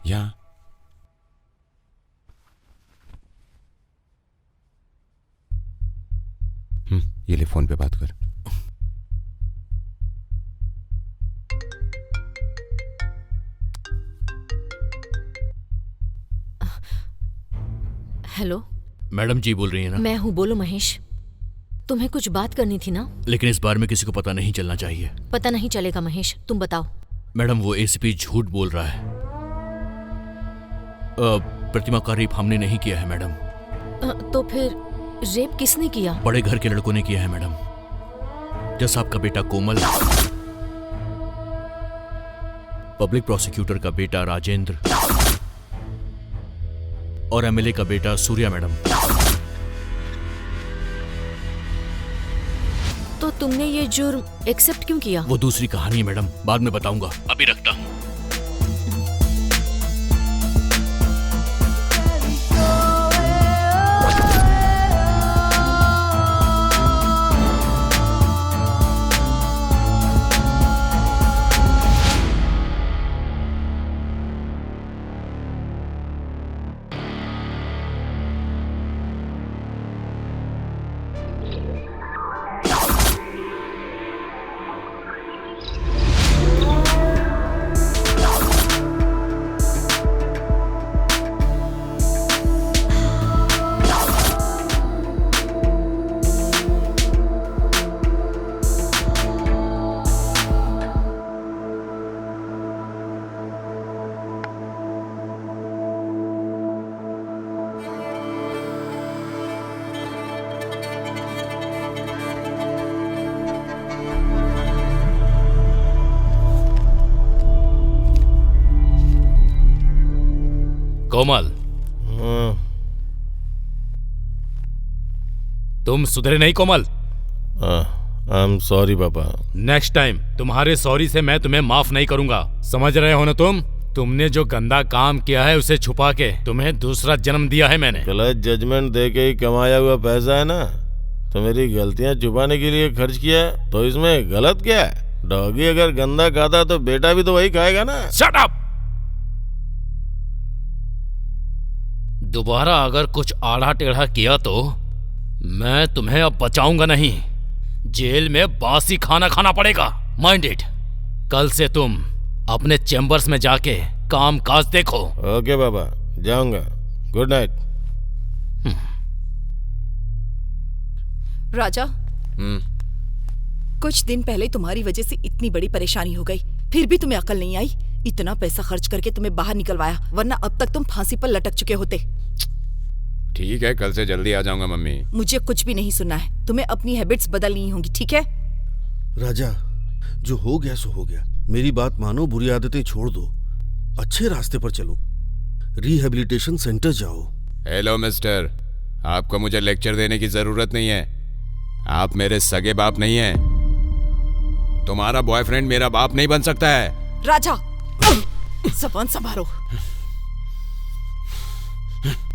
यहाँ ये ले, फोन पे बात कर। हेलो मैडम जी बोल रही है ना? मैं हूँ, बोलो महेश। तुम्हें कुछ बात करनी थी ना? लेकिन इस बारे में किसी को पता नहीं चलना चाहिए। पता नहीं चलेगा महेश, तुम बताओ। मैडम, वो एसीपी झूठ बोल रहा है। प्रतिमा का रेप हमने नहीं किया है मैडम। तो फिर रेप किसने किया? बड़े घर के लड़कों ने किया है मैडम। जज साहब का बेटा कोमल, पब्लिक प्रोसिक्यूटर का बेटा राजेंद्र और एमएलए का बेटा सूर्या मैडम। तो तुमने ये जुर्म एक्सेप्ट क्यों किया? वो दूसरी कहानी है मैडम, बाद में बताऊंगा, अभी रखता हूं। कोमल, तुम सुधरे नहीं कोमल। आई एम सॉरी पापा। नेक्स्ट टाइम तुम्हारे सॉरी से मैं तुम्हें माफ नहीं करूंगा, समझ रहे हो ना तुमने जो गंदा काम किया है उसे छुपा के तुम्हें दूसरा जन्म दिया है मैंने। गलत जजमेंट दे के ही कमाया हुआ पैसा है ना, तो मेरी गलतियां छुपाने के लिए खर्च किया है, तो इसमें गलत क्या है? डॉगी अगर गंदा खाता तो बेटा भी तो वही खाएगा ना। Shut up! दोबारा अगर कुछ आड़ा टेढ़ा किया तो मैं तुम्हें अब बचाऊंगा नहीं, जेल में बासी खाना खाना पड़ेगा। Mind it. कल से तुम अपने चैम्बर्स में जाके काम काज देखो। ओके बाबा, जाऊंगा। Good night. राजा, कुछ दिन पहले तुम्हारी वजह से इतनी बड़ी परेशानी हो गई, फिर भी तुम्हें अकल नहीं आई। इतना पैसा खर्च करके तुम्हें बाहर निकलवाया, वरना अब तक तुम फांसी पर लटक चुके होते। ठीक है, कल से जल्दी आ जाऊंगा मम्मी। मुझे कुछ भी नहीं सुनना है, तुम्हें अपनी हैबिट्स बदलनी होंगी, ठीक है? राजा, जो हो गया सो हो गया। मेरी बात मानो, बुरी आदतें छोड़ दो, अच्छे रास्ते पर चलो, रिहेबिलिटेशन सेंटर जाओ। हेलो मिस्टर, आपको मुझे लेक्चर देने की जरूरत नहीं है। आप मेरे सगे बाप नहीं हैं। तुम्हारा बॉयफ्रेंड मेरा बाप नहीं बन सकता है। राजा, ज़बान संभालो।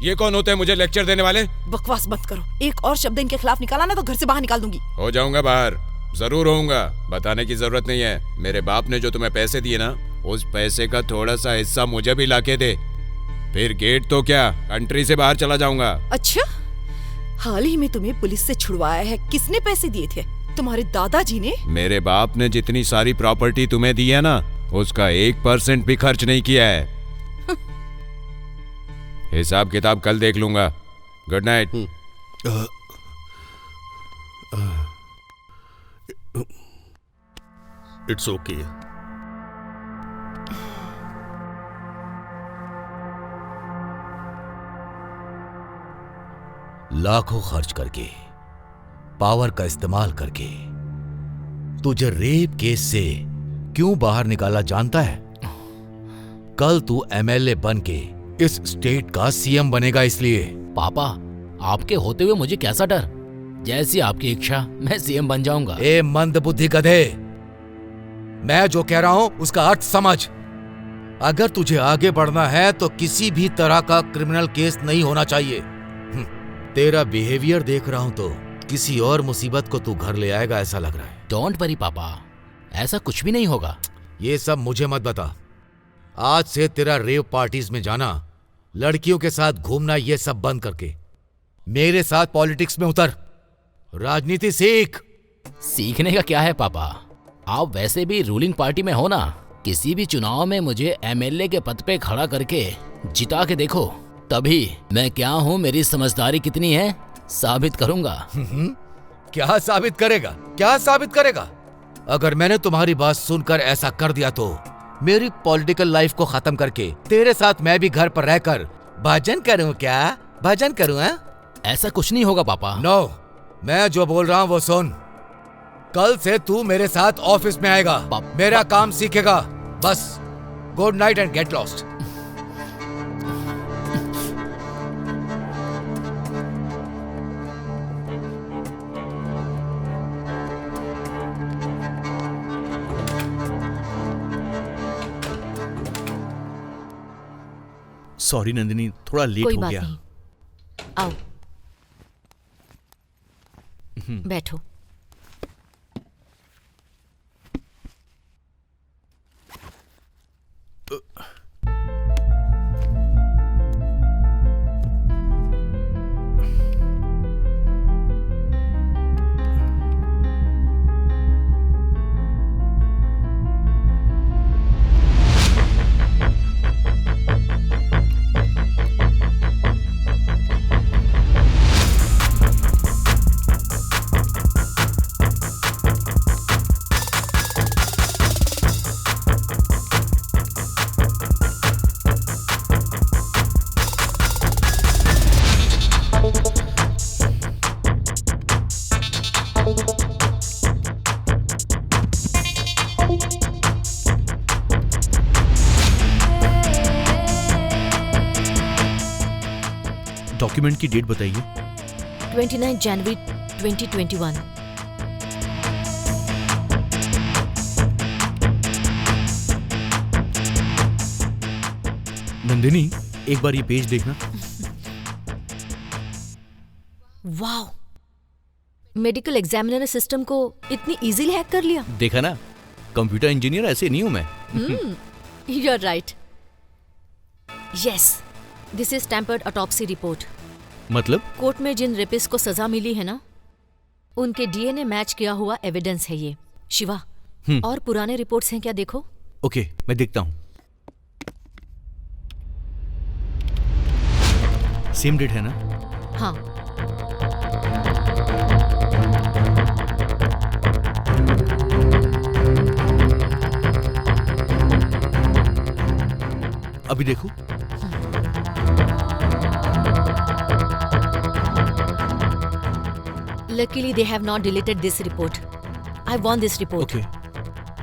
ये कौन होते हैं मुझे लेक्चर देने वाले? बकवास बंद करो। एक और शब्द इनके खिलाफ निकाला ना तो घर से बाहर निकाल दूंगी। हो जाऊंगा बाहर, जरूर होऊंगा। बताने की जरूरत नहीं है। मेरे बाप ने जो तुम्हें पैसे दिए ना, उस पैसे का थोड़ा सा हिस्सा मुझे भी लाके दे, फिर गेट तो क्या, कंट्री से बाहर चला जाऊंगा। अच्छा, हाल ही में तुम्हें पुलिस से छुड़वाया है, किसने पैसे दिए थे? तुम्हारे दादाजी ने? मेरे बाप ने जितनी सारी प्रॉपर्टी तुम्हें दी है ना, उसका 1% भी खर्च नहीं किया है। हिसाब किताब कल देख लूंगा। Good night. It's okay. लाखों खर्च करके, पावर का इस्तेमाल करके तुझे रेप केस से क्यों बाहर निकाला जानता है? कल तू एमएलए बन के इस स्टेट का सीएम बनेगा, इसलिए। पापा, आपके होते हुए मुझे कैसा डर? जैसी आपकी इच्छा, मैं सीएम बन जाऊंगा। ए मंदबुद्धि गधे, मैं जो कह रहा हूं उसका अर्थ समझ। अगर तुझे आगे बढ़ना है तो किसी भी तरह का क्रिमिनल केस नहीं होना चाहिए। तेरा बिहेवियर देख रहा हूं तो किसी और मुसीबत को तू घर ले आएगा ऐसा लग रहा है। डोंट वरी पापा, ऐसा कुछ भी नहीं होगा। ये सब मुझे मत बता। आज से तेरा रेव पार्टीज में जाना, लड़कियों के साथ घूमना, ये सब बंद करके मेरे साथ पॉलिटिक्स में उतर, राजनीति सीख। सीखने का क्या है पापा, आप वैसे भी रूलिंग पार्टी में हो ना। किसी भी चुनाव में मुझे एमएलए के पद पे खड़ा करके जिता के देखो, तभी मैं क्या हूँ, मेरी समझदारी कितनी है, साबित करूंगा। क्या साबित करेगा? क्या साबित करेगा? अगर मैंने तुम्हारी बात सुनकर ऐसा कर दिया तो मेरी पॉलिटिकल लाइफ को खत्म करके तेरे साथ मैं भी घर पर रहकर भजन करूं। क्या भजन करूं? है ऐसा कुछ नहीं होगा पापा। नो, मैं जो बोल रहा हूं वो सुन। कल से तू मेरे साथ ऑफिस में आएगा, मेरा काम सीखेगा। बस good night and get lost. Sorry Nandini, थोड़ा लेट कोई हो बात गया। नहीं, आओ बैठो। डॉक्यूमेंट की डेट बताइए। 29 जनवरी 2021। नंदिनी, एक बार ये पेज देखना। वाओ, मेडिकल एग्जामिनर ने सिस्टम को इतनी इजीली हैक कर लिया। देखा ना, कंप्यूटर इंजीनियर ऐसे नहीं हूं मैं। You are right. Yes, this is tampered autopsy report. मतलब? कोर्ट में जिन रेपिस्ट को सजा मिली है ना, उनके डीएनए मैच किया हुआ एविडेंस है ये। शिवा, और पुराने रिपोर्ट्स हैं क्या, देखो। ओके, मैं देखता हूं। सेम डेट है ना? हाँ। अभी देखो। Luckily they have not deleted this report. I want this report. Okay,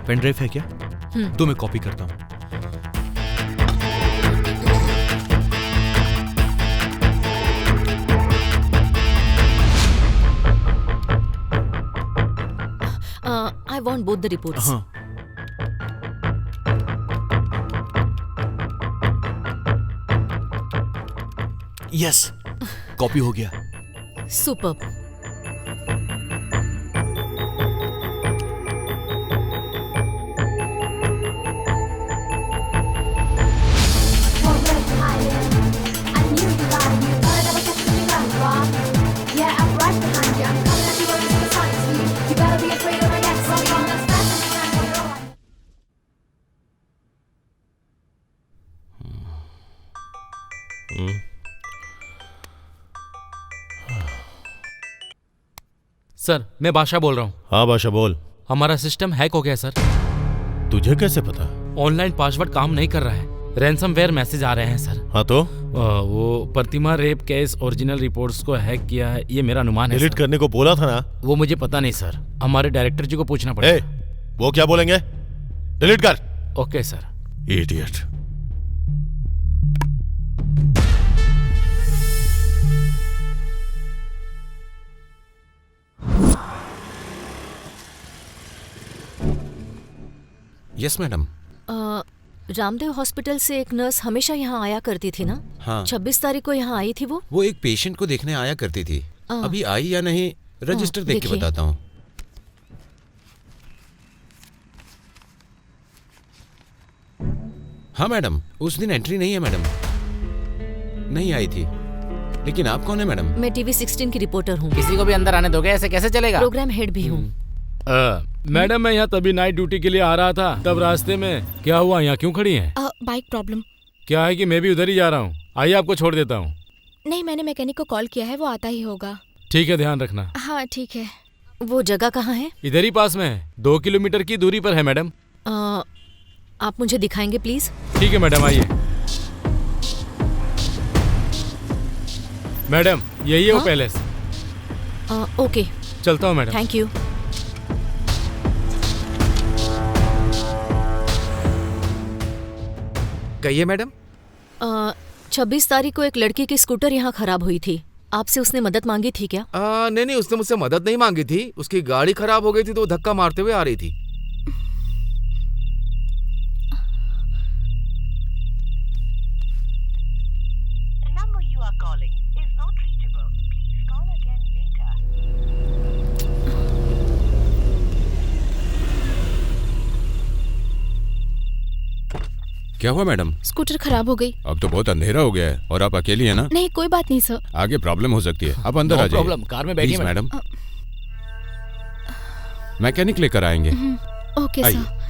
pen drive है क्या? तो मैं कॉपी करता हूँ। I want both the reports. हाँ। यस, कॉपी हो गया। Superb. सर, मैं बादशाह बोल रहा हूँ। हाँ बादशाह बोल। हमारा सिस्टम हैक हो गया सर। तुझे कैसे पता? ऑनलाइन पासवर्ड काम नहीं कर रहा है, रैंसमवेयर मैसेज आ रहे हैं सर। हाँ तो? वो प्रतिमा रेप केस ओरिजिनल रिपोर्ट्स को हैक किया है, ये मेरा अनुमान है। डिलीट करने को बोला था ना? वो मुझे पता नहीं सर, हमारे डायरेक्टर जी को पूछना पड़ेगा। वो क्या बोलेंगे? डिलीट कर। Okay sir. Idiot. Yes madam. Ramdev hospital से एक नर्स हमेशा यहाँ आया करती थी ना? हाँ। 26 तारीख को यहाँ आई थी वो एक पेशेंट को देखने आया करती थी। अभी आई या नहीं, रजिस्टर देख के बताता हूँ। हाँ मैडम, उस दिन एंट्री नहीं है मैडम, नहीं आई थी। लेकिन आप कौन है मैडम? मैं टीवी 16 की रिपोर्टर हूँ। किसी को भी अंदर आने दोगे? ऐसे कैसे चलेगा? प्रोग्राम हेड भी हूँ। मैडम, मैं यहाँ तभी नाइट ड्यूटी के लिए आ रहा था, तब रास्ते में क्या हुआ? यहाँ क्यों खड़ी हैं? Bike problem. क्या है कि मैं भी उधर ही जा रहा हूँ, आइए आपको छोड़ देता हूँ। नहीं, मैंने मैकेनिक को कॉल किया है, वो आता ही होगा। ठीक है, ध्यान रखना। हाँ ठीक है। वो जगह कहाँ है? इधर ही पास में है, 2 किलोमीटर की दूरी पर है मैडम। आप मुझे दिखाएंगे प्लीज? ठीक है मैडम, आइए। मैडम, यही है वो पैलेस। ओके, चलता हूँ मैडम। Thank you. कहिए मैडम। 26 तारीख को एक लड़की की स्कूटर यहाँ खराब हुई थी, आपसे उसने मदद मांगी थी क्या? नहीं, उसने मुझसे मदद नहीं मांगी थी। उसकी गाड़ी खराब हो गई थी तो वो धक्का मारते हुए आ रही थी। क्या हुआ मैडम? स्कूटर खराब हो गई। अब तो बहुत अंधेरा हो गया है और आप अकेली है ना? नहीं, कोई बात नहीं सर। आगे प्रॉब्लम हो सकती है, आप अंदर आ जाइए। प्रॉब्लम, कार में बैठिए मैडम। मैकेनिक लेकर आएंगे। Okay sir.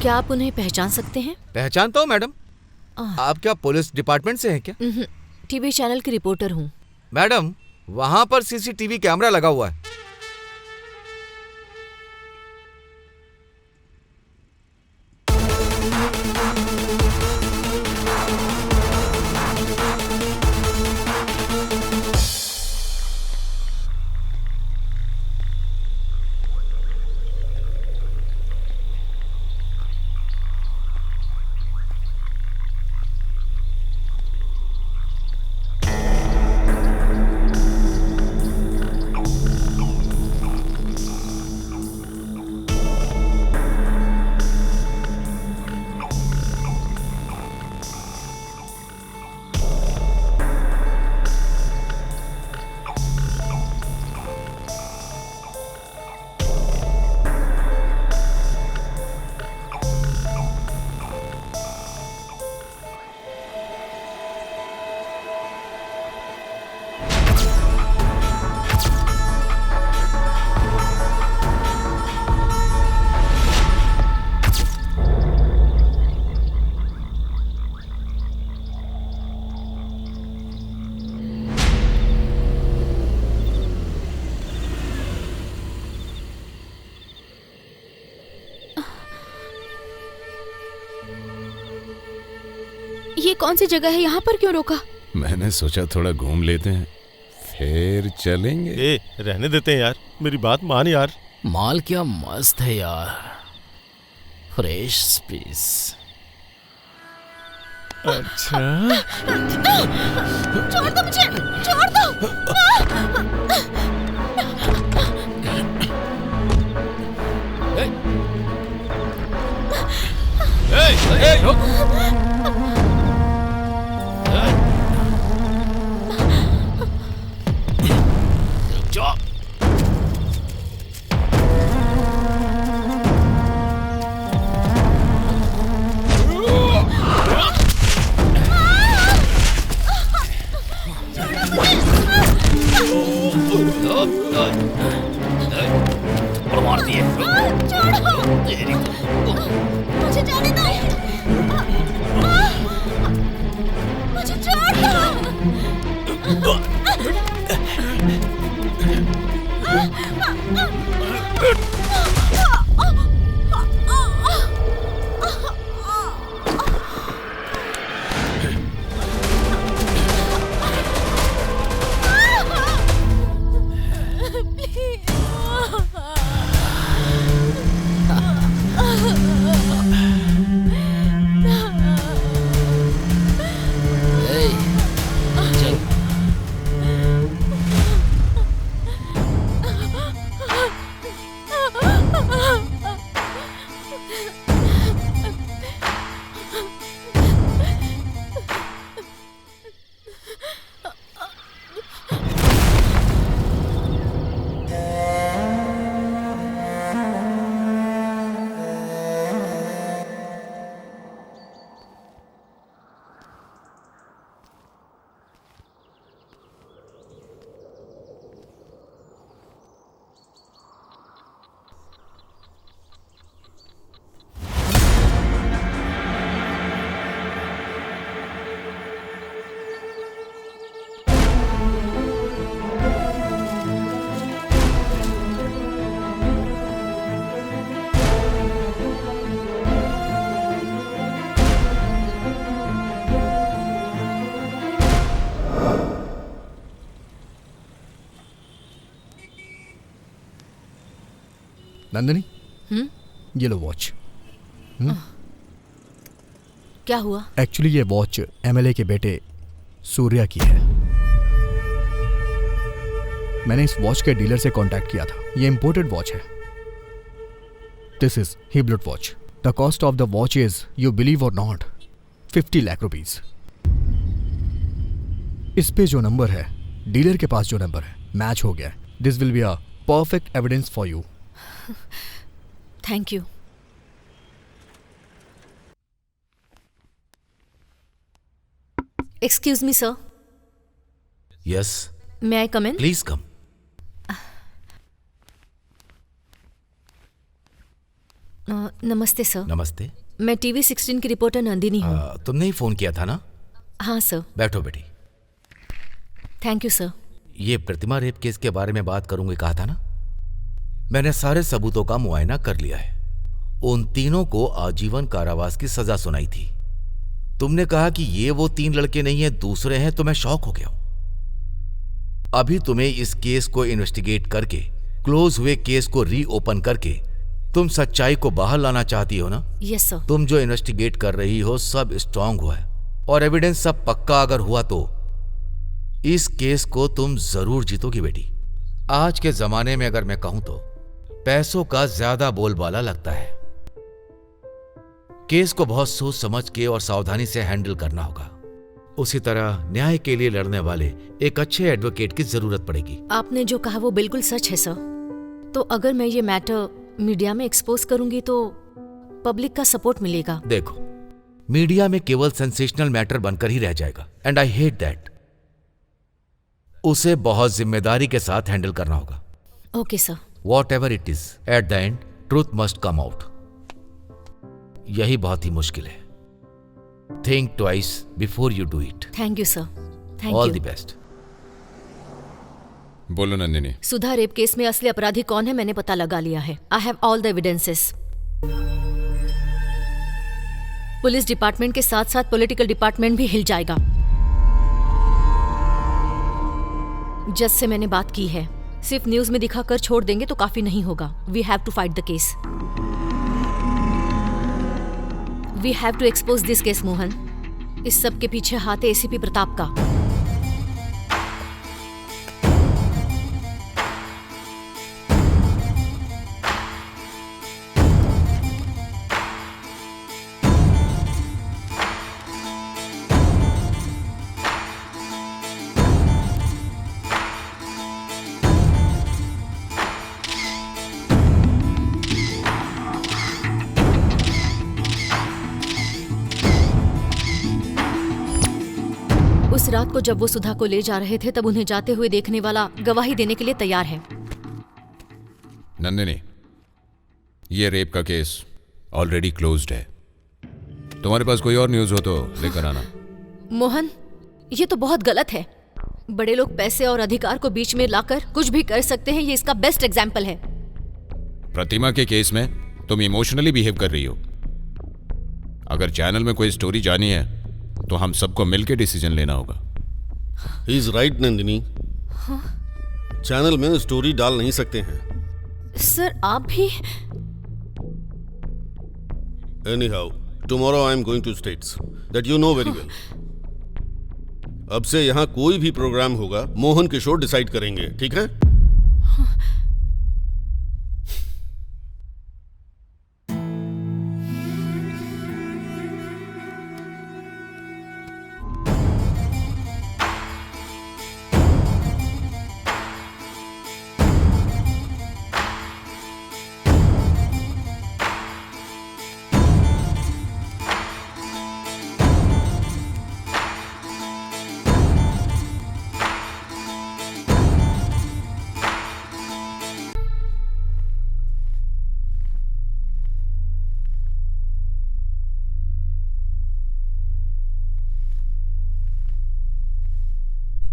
क्या आप उन्हें पहचान सकते हैं? पहचानता हूँ मैडम। आप क्या पुलिस डिपार्टमेंट से हैं क्या? टीवी चैनल की रिपोर्टर हूँ। मैडम, वहाँ पर सीसीटीवी कैमरा लगा हुआ है। ये कौन सी जगह है? यहाँ पर क्यों रोका? मैंने सोचा थोड़ा घूम लेते हैं, फिर चलेंगे। ए, रहने देते हैं यार, मेरी बात मान यार। माल क्या मस्त है यार, फ्रेश पीस। अच्छा, छोड़ दो मुझे, छोड़ दो। मार दिए। मुझे जाने दो। मुझे छोड़ दो। नंदिनी, ये लो वॉच। क्या हुआ? एक्चुअली ये वॉच एमएलए के बेटे सूर्या की है। मैंने इस वॉच के डीलर से कांटेक्ट किया था। ये इंपोर्टेड वॉच है। This is Hublot watch. The cost of the watch is, you believe or not, 50 lakh rupees. इस पे जो नंबर है, डीलर के पास जो नंबर है, मैच हो गया। This will be a perfect evidence for you. Thank you. Excuse me sir. Yes, may I come in? Please come. नमस्ते सर। नमस्ते। मैं टीवी 16 की रिपोर्टर नंदिनी हूँ। तुमने ही फोन किया था ना? हाँ सर। बैठो बेटी। Thank you sir. ये प्रतिमा रेप केस के बारे में बात करूंगी कहा था ना? मैंने सारे सबूतों का मुआयना कर लिया है। उन तीनों को आजीवन कारावास की सजा सुनाई थी। तुमने कहा कि ये वो 3 लड़के नहीं है, दूसरे हैं, तो मैं शॉक हो गया हूं। अभी तुम्हें इस केस को इन्वेस्टिगेट करके, क्लोज हुए केस को रीओपन करके तुम सच्चाई को बाहर लाना चाहती हो ना? Yes sir. तुम जो इन्वेस्टिगेट कर रही हो सब स्ट्रांग हुआ है और एविडेंस सब पक्का अगर हुआ तो इस केस को तुम जरूर जीतोगी बेटी। आज के जमाने में अगर मैं कहूं तो पैसों का ज्यादा बोलबाला लगता है। केस को बहुत सोच समझ के और सावधानी से हैंडल करना होगा। उसी तरह न्याय के लिए लड़ने वाले एक अच्छे एडवोकेट की जरूरत पड़ेगी। आपने जो कहा वो बिल्कुल सच है सर। तो अगर मैं ये मैटर मीडिया में एक्सपोज करूंगी तो पब्लिक का सपोर्ट मिलेगा। देखो, मीडिया में केवल सेंसेशनल मैटर बनकर ही रह जाएगा एंड आई हेट दैट। उसे बहुत जिम्मेदारी के साथ हैंडल करना होगा। Okay sir. Whatever it is, at the end, truth must come out. यही बहुत ही मुश्किल है। Think twice before you do it. Thank you sir. Thank All you. the best. बोलो नंदिनी। सुधा रेप केस में असली अपराधी कौन है मैंने पता लगा लिया है। I have all the evidences. Police department के साथ साथ पॉलिटिकल डिपार्टमेंट भी हिल जाएगा। जज से मैंने बात की है, सिर्फ न्यूज में दिखाकर छोड़ देंगे तो काफी नहीं होगा। We have to fight the case. We have to expose this case Mohan. इस सब के पीछे हाथ है एसीपी प्रताप का। उस रात को जब वो सुधा को ले जा रहे थे तब उन्हें जाते हुए देखने वाला गवाही देने के लिए तैयार है। नंदिनी, ये रेप का केस ऑलरेडी क्लोज्ड है। तुम्हारे पास कोई और न्यूज हो तो लेकर आना। मोहन, ये तो बहुत गलत है। बड़े लोग पैसे और अधिकार को बीच में लाकर कुछ भी कर सकते हैं, ये इसका बेस्ट एग्जाम्पल है। प्रतिमा के केस में तुम इमोशनली बिहेव कर रही हो। अगर चैनल में कोई स्टोरी जानी है तो हम सबको मिलकर डिसीजन लेना होगा। He is right Nandini. Channel में स्टोरी डाल नहीं सकते हैं। सर आप भी? Anyhow, tomorrow I am going to States. That you know very well. अब से यहाँ कोई भी प्रोग्राम होगा मोहन किशोर डिसाइड करेंगे, ठीक है?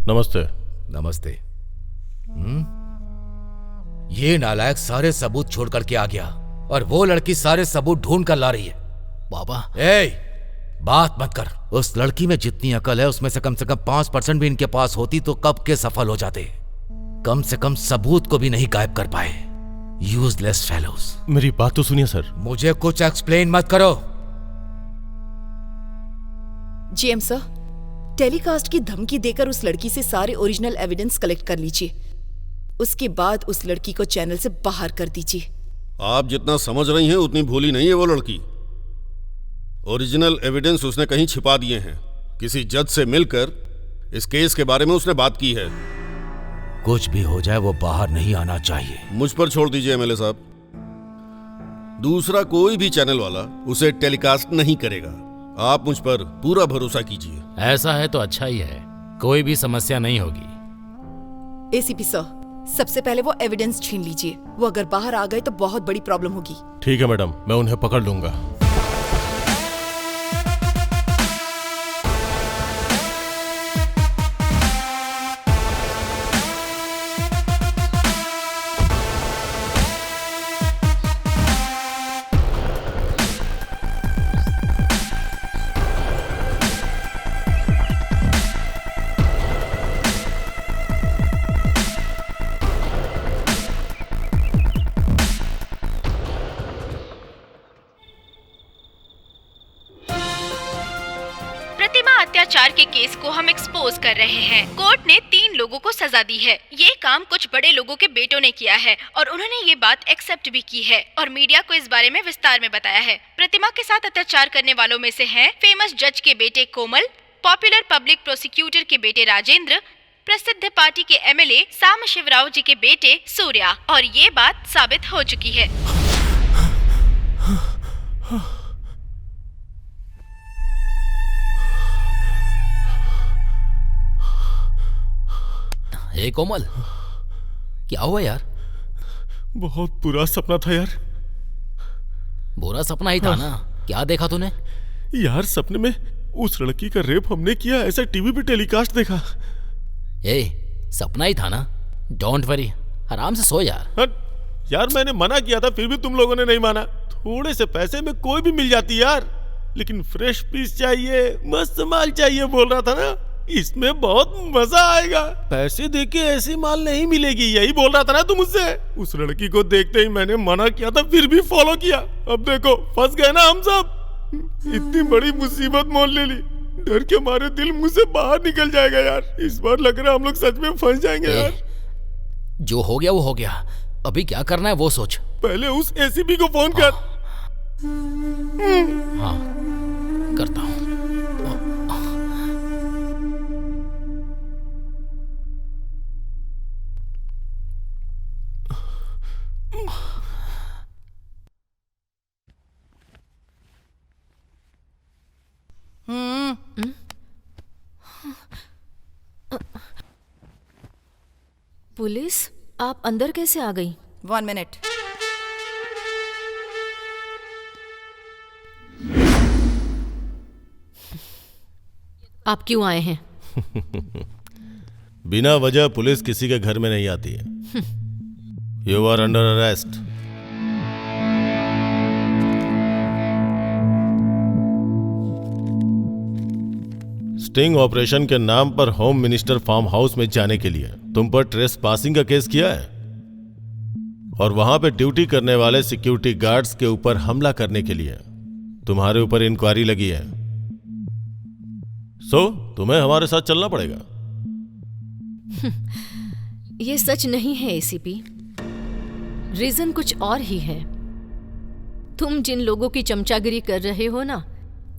नमस्ते। नमस्ते। ये नालायक सारे सबूत छोड़ करके आ गया और वो लड़की सारे सबूत ढूंढ कर ला रही है। बाबा बात मत कर। उस लड़की में जितनी अकल है उसमें से कम 5% भी इनके पास होती तो कब के सफल हो जाते। कम से कम सबूत को भी नहीं गायब कर पाए। Useless fellows. मेरी बात तो सुनिए सर। मुझे कुछ एक्सप्लेन मत करो। जीएम सर, टेलीकास्ट की धमकी देकर उस लड़की से सारे ओरिजिनल एविडेंस कलेक्ट कर लीजिए। उसके बाद उस लड़की को चैनल से बाहर कर दीजिए। आप जितना समझ रही हैं उतनी भोली नहीं है वो लड़की। ओरिजिनल एविडेंस उसने कहीं छिपा दिए हैं। किसी जज से मिलकर इस केस के बारे में उसने बात की है। कुछ भी हो जाए वो बाहर नहीं आना चाहिए। मुझ पर छोड़ दीजिए एमएलए साहब। दूसरा कोई भी चैनल वाला उसे टेलीकास्ट नहीं करेगा। आप मुझ पर पूरा भरोसा कीजिए। ऐसा है तो अच्छा ही है, कोई भी समस्या नहीं होगी। एसीपी सर, सबसे पहले वो एविडेंस छीन लीजिए। वो अगर बाहर आ गए तो बहुत बड़ी प्रॉब्लम होगी। ठीक है मैडम, मैं उन्हें पकड़ लूंगा। अत्याचार के केस को हम एक्सपोज कर रहे हैं। कोर्ट ने 3 लोगों को सजा दी है। ये काम कुछ बड़े लोगों के बेटों ने किया है और उन्होंने ये बात एक्सेप्ट भी की है और मीडिया को इस बारे में विस्तार में बताया है। प्रतिमा के साथ अत्याचार करने वालों में से हैं फेमस जज के बेटे कोमल, पॉपुलर पब्लिक प्रोसिक्यूटर के बेटे राजेंद्र, प्रसिद्ध पार्टी के एमएलए साम शिवराव जी के बेटे सूर्या, और ये बात साबित हो चुकी है। हे कोमल, क्या हुआ यार? बहुत बुरा सपना था यार। बुरा सपना ही था ना? क्या देखा तूने? यार सपने में उस लड़की का रेप हमने किया ऐसा टीवी पे टेलीकास्ट देखा। सपना ही था ना? डोंट वरी, आराम से सो यार। यार मैंने मना किया था फिर भी तुम लोगों ने नहीं माना। थोड़े से पैसे में कोई भी मिल जाती यार। लेकिन फ्रेश पीस चाहिए, मस्त माल चाहिए बोल रहा था ना, इसमें बहुत मजा आएगा। पैसे देके ऐसी माल नहीं मिलेगी, यही बोल रहा था ना तू मुझसे। उस लड़की को देखते ही मैंने मना किया था, फिर भी फॉलो किया। अब देखो फंस गए ना हम सब। इतनी बड़ी मुसीबत मोल ले ली, डर के मारे दिल मुंह से बाहर निकल जाएगा यार। इस बार लग रहा है हम लोग सच में फंस जाएंगे यार। जो हो गया वो हो गया, अभी क्या करना है वो सोच। पहले उस एसीपी को फोन कर। हाँ करता हूँ। पुलिस, आप अंदर कैसे आ गई? 1 मिनट। आप क्यों आए हैं? बिना वजह पुलिस किसी के घर में नहीं आती है। You are under arrest. Sting operation के नाम पर होम मिनिस्टर फार्म हाउस में जाने के लिए तुम पर ट्रेसपासिंग का केस किया है और वहां पे ड्यूटी करने वाले सिक्योरिटी गार्ड्स के ऊपर हमला करने के लिए तुम्हारे ऊपर इंक्वायरी लगी है। सो तुम्हें हमारे साथ चलना पड़ेगा। ये सच नहीं है एसीपी, रीजन कुछ और ही है। तुम जिन लोगों की चमचागिरी कर रहे हो ना,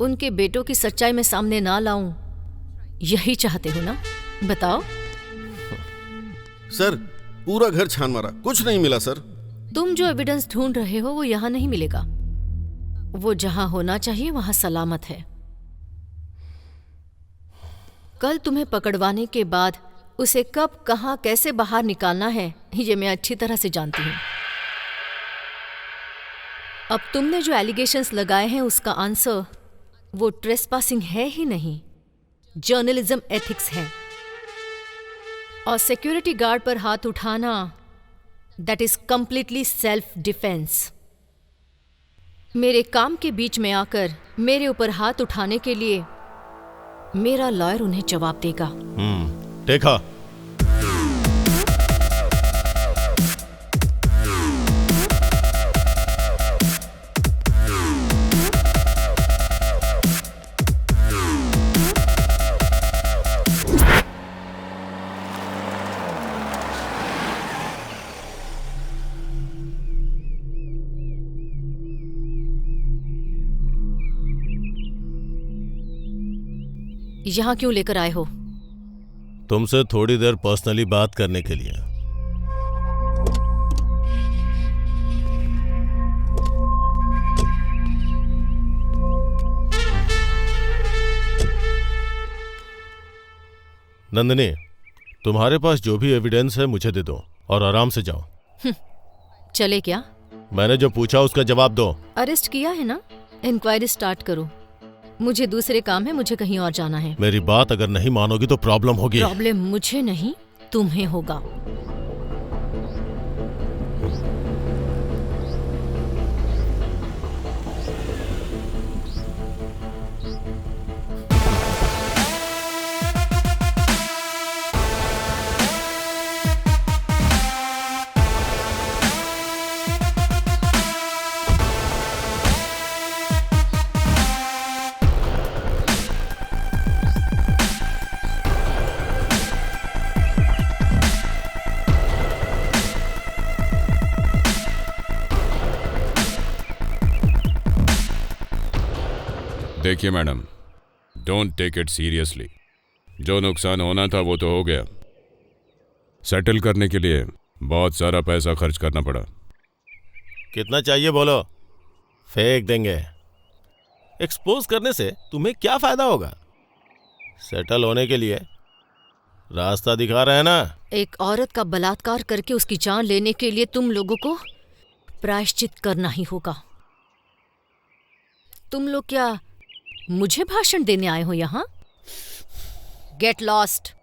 उनके बेटों की सच्चाई में सामने ना लाऊं, यही चाहते हो ना? बताओ। सर पूरा घर छान मारा, कुछ नहीं मिला सर। तुम जो एविडेंस ढूंढ रहे हो वो यहाँ नहीं मिलेगा। वो जहां होना चाहिए वहां सलामत है। कल तुम्हें पकड़वाने के बाद उसे कब, कहां, कैसे बाहर निकालना है ये मैं अच्छी तरह से जानती हूं। अब तुमने जो एलिगेशंस लगाए हैं उसका आंसर वो ट्रेसपासिंग है ही नहीं, जर्नलिज्म एथिक्स है। और सिक्योरिटी गार्ड पर हाथ उठाना that is completely self defence. मेरे काम के बीच में आकर मेरे ऊपर हाथ उठाने के लिए मेरा लॉयर उन्हें जवाब देगा। देखा। यहां क्यों लेकर आए हो? तुमसे थोड़ी देर पर्सनली बात करने के लिए। नंदिनी, तुम्हारे पास जो भी एविडेंस है मुझे दे दो और आराम से जाओ। चले क्या? मैंने जो पूछा उसका जवाब दो। अरेस्ट किया है ना, इंक्वायरी स्टार्ट करो। मुझे दूसरे काम है, मुझे कहीं और जाना है। मेरी बात अगर नहीं मानोगी तो प्रॉब्लम होगी। प्रॉब्लम मुझे नहीं, तुम्हें होगा। देखिए madam, don't take it seriously. जो नुकसान होना था वो तो हो गया। सेटल करने के लिए बहुत सारा पैसा खर्च करना पड़ा। कितना चाहिए बोलो, फेंक देंगे। एक्सपोज करने से तुम्हें क्या फायदा होगा? सेटल होने के लिए रास्ता दिखा रहे हैं ना। एक औरत का बलात्कार करके उसकी जान लेने के लिए तुम लोगों को प्रायश्चित करना ही होगा। तुम लोग क्या मुझे भाषण देने आए हो यहाँ? Get lost.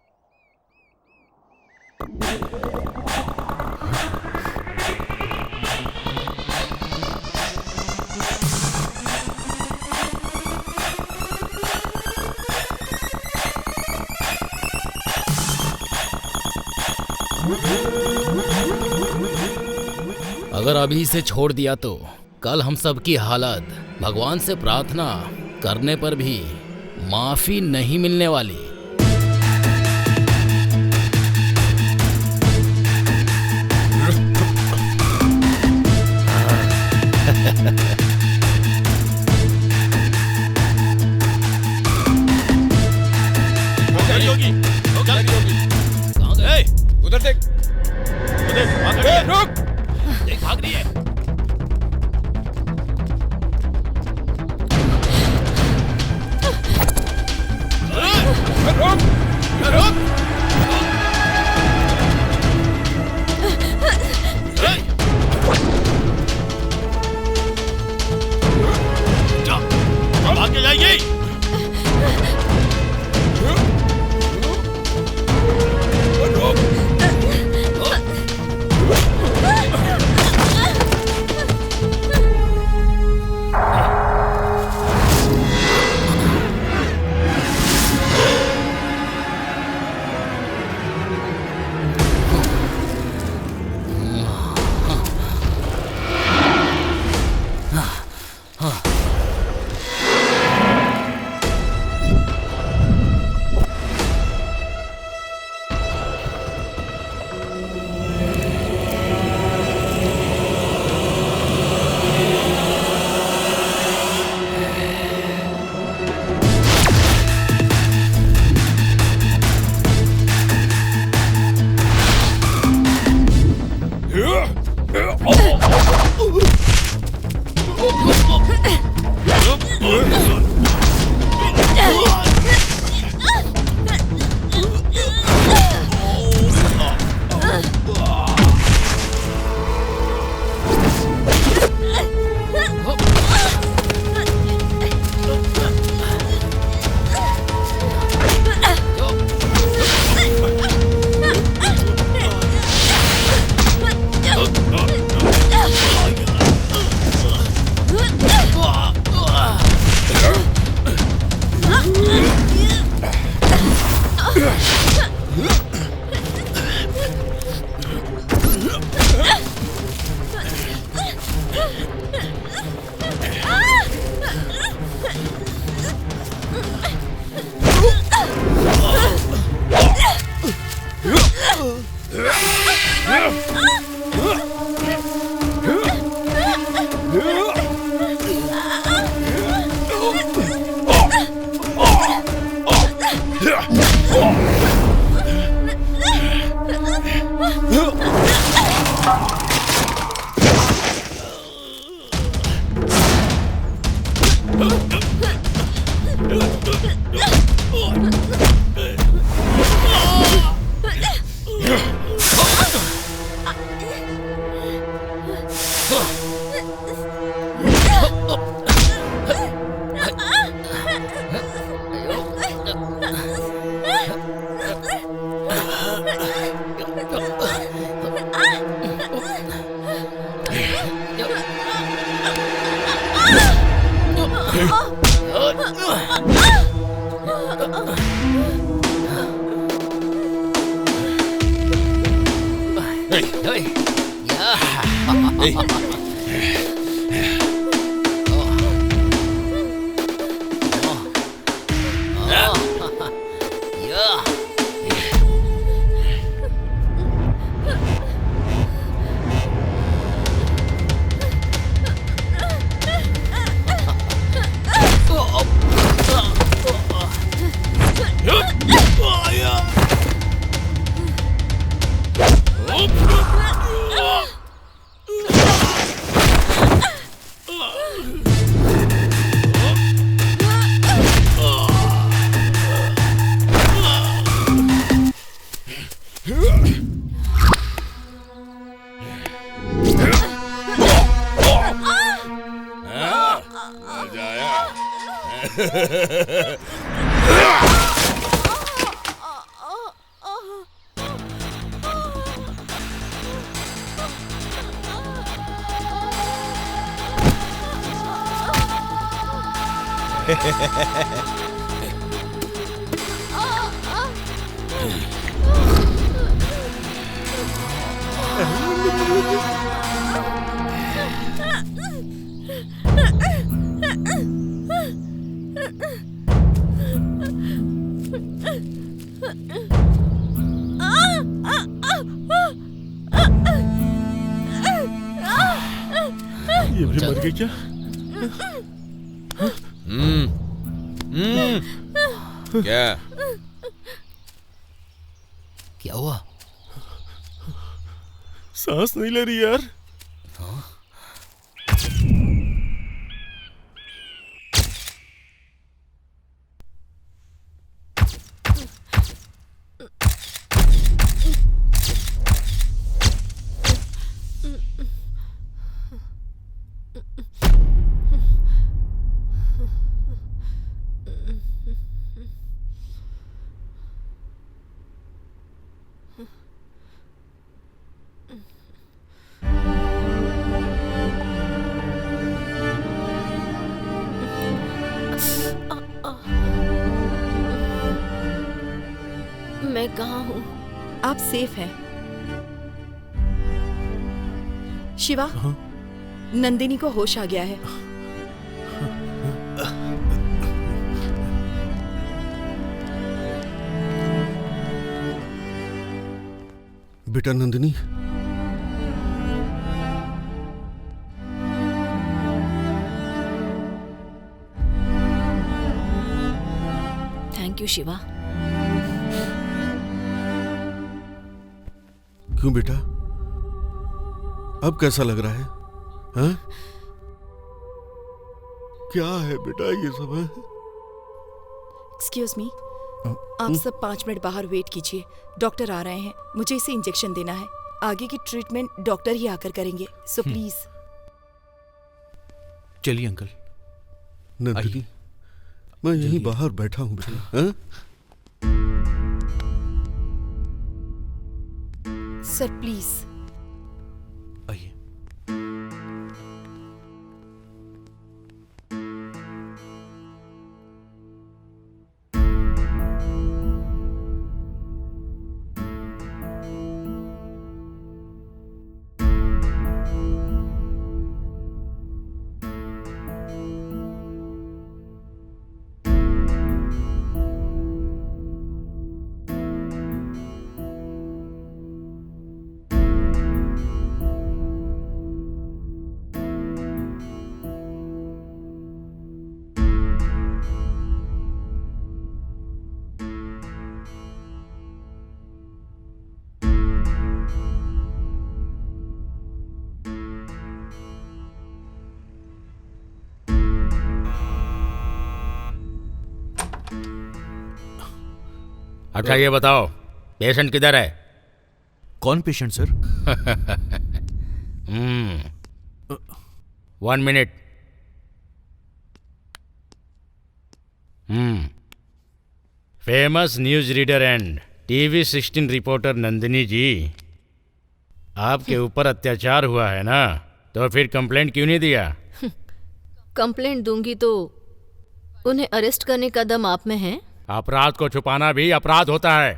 अगर अभी से छोड़ दिया तो कल हम सब की हालत भगवान से प्रार्थना करने पर भी माफी नहीं मिलने वाली। उधर देख, रुक, देख भाग रही है। आगे जाइए। ये भी मर गई क्या? क्या क्या हुआ? सांस नहीं ले रही यार। मैं कहाँ हूँ? आप सेफ हैं। शिवा, नंदिनी को होश आ गया है। बेटा नंदिनी, थैंक यू शिवा। क्यों बेटा, अब कैसा लग रहा है? हाँ? क्या है बेटा ये सब है? एक्सक्यूज मी, आप सब 5 मिनट बाहर वेट कीजिए, डॉक्टर आ रहे हैं। मुझे इसे इंजेक्शन देना है, आगे की ट्रीटमेंट डॉक्टर ही आकर करेंगे, सो प्लीज। चलिए अंकल। नंदिनी, मैं यहीं बाहर बैठा हूँ बेटा। हाँ? Sir please. आइए। अच्छा ये बताओ, पेशेंट किधर है? कौन patient sir? 1 minute. Famous news reader and TV 16 reporter Nandini ji, आपके ऊपर अत्याचार हुआ है ना, तो फिर कंप्लेंट क्यों नहीं दिया? कंप्लेंट दूंगी तो उन्हें अरेस्ट करने का दम आप में है? अपराध को छुपाना भी अपराध होता है।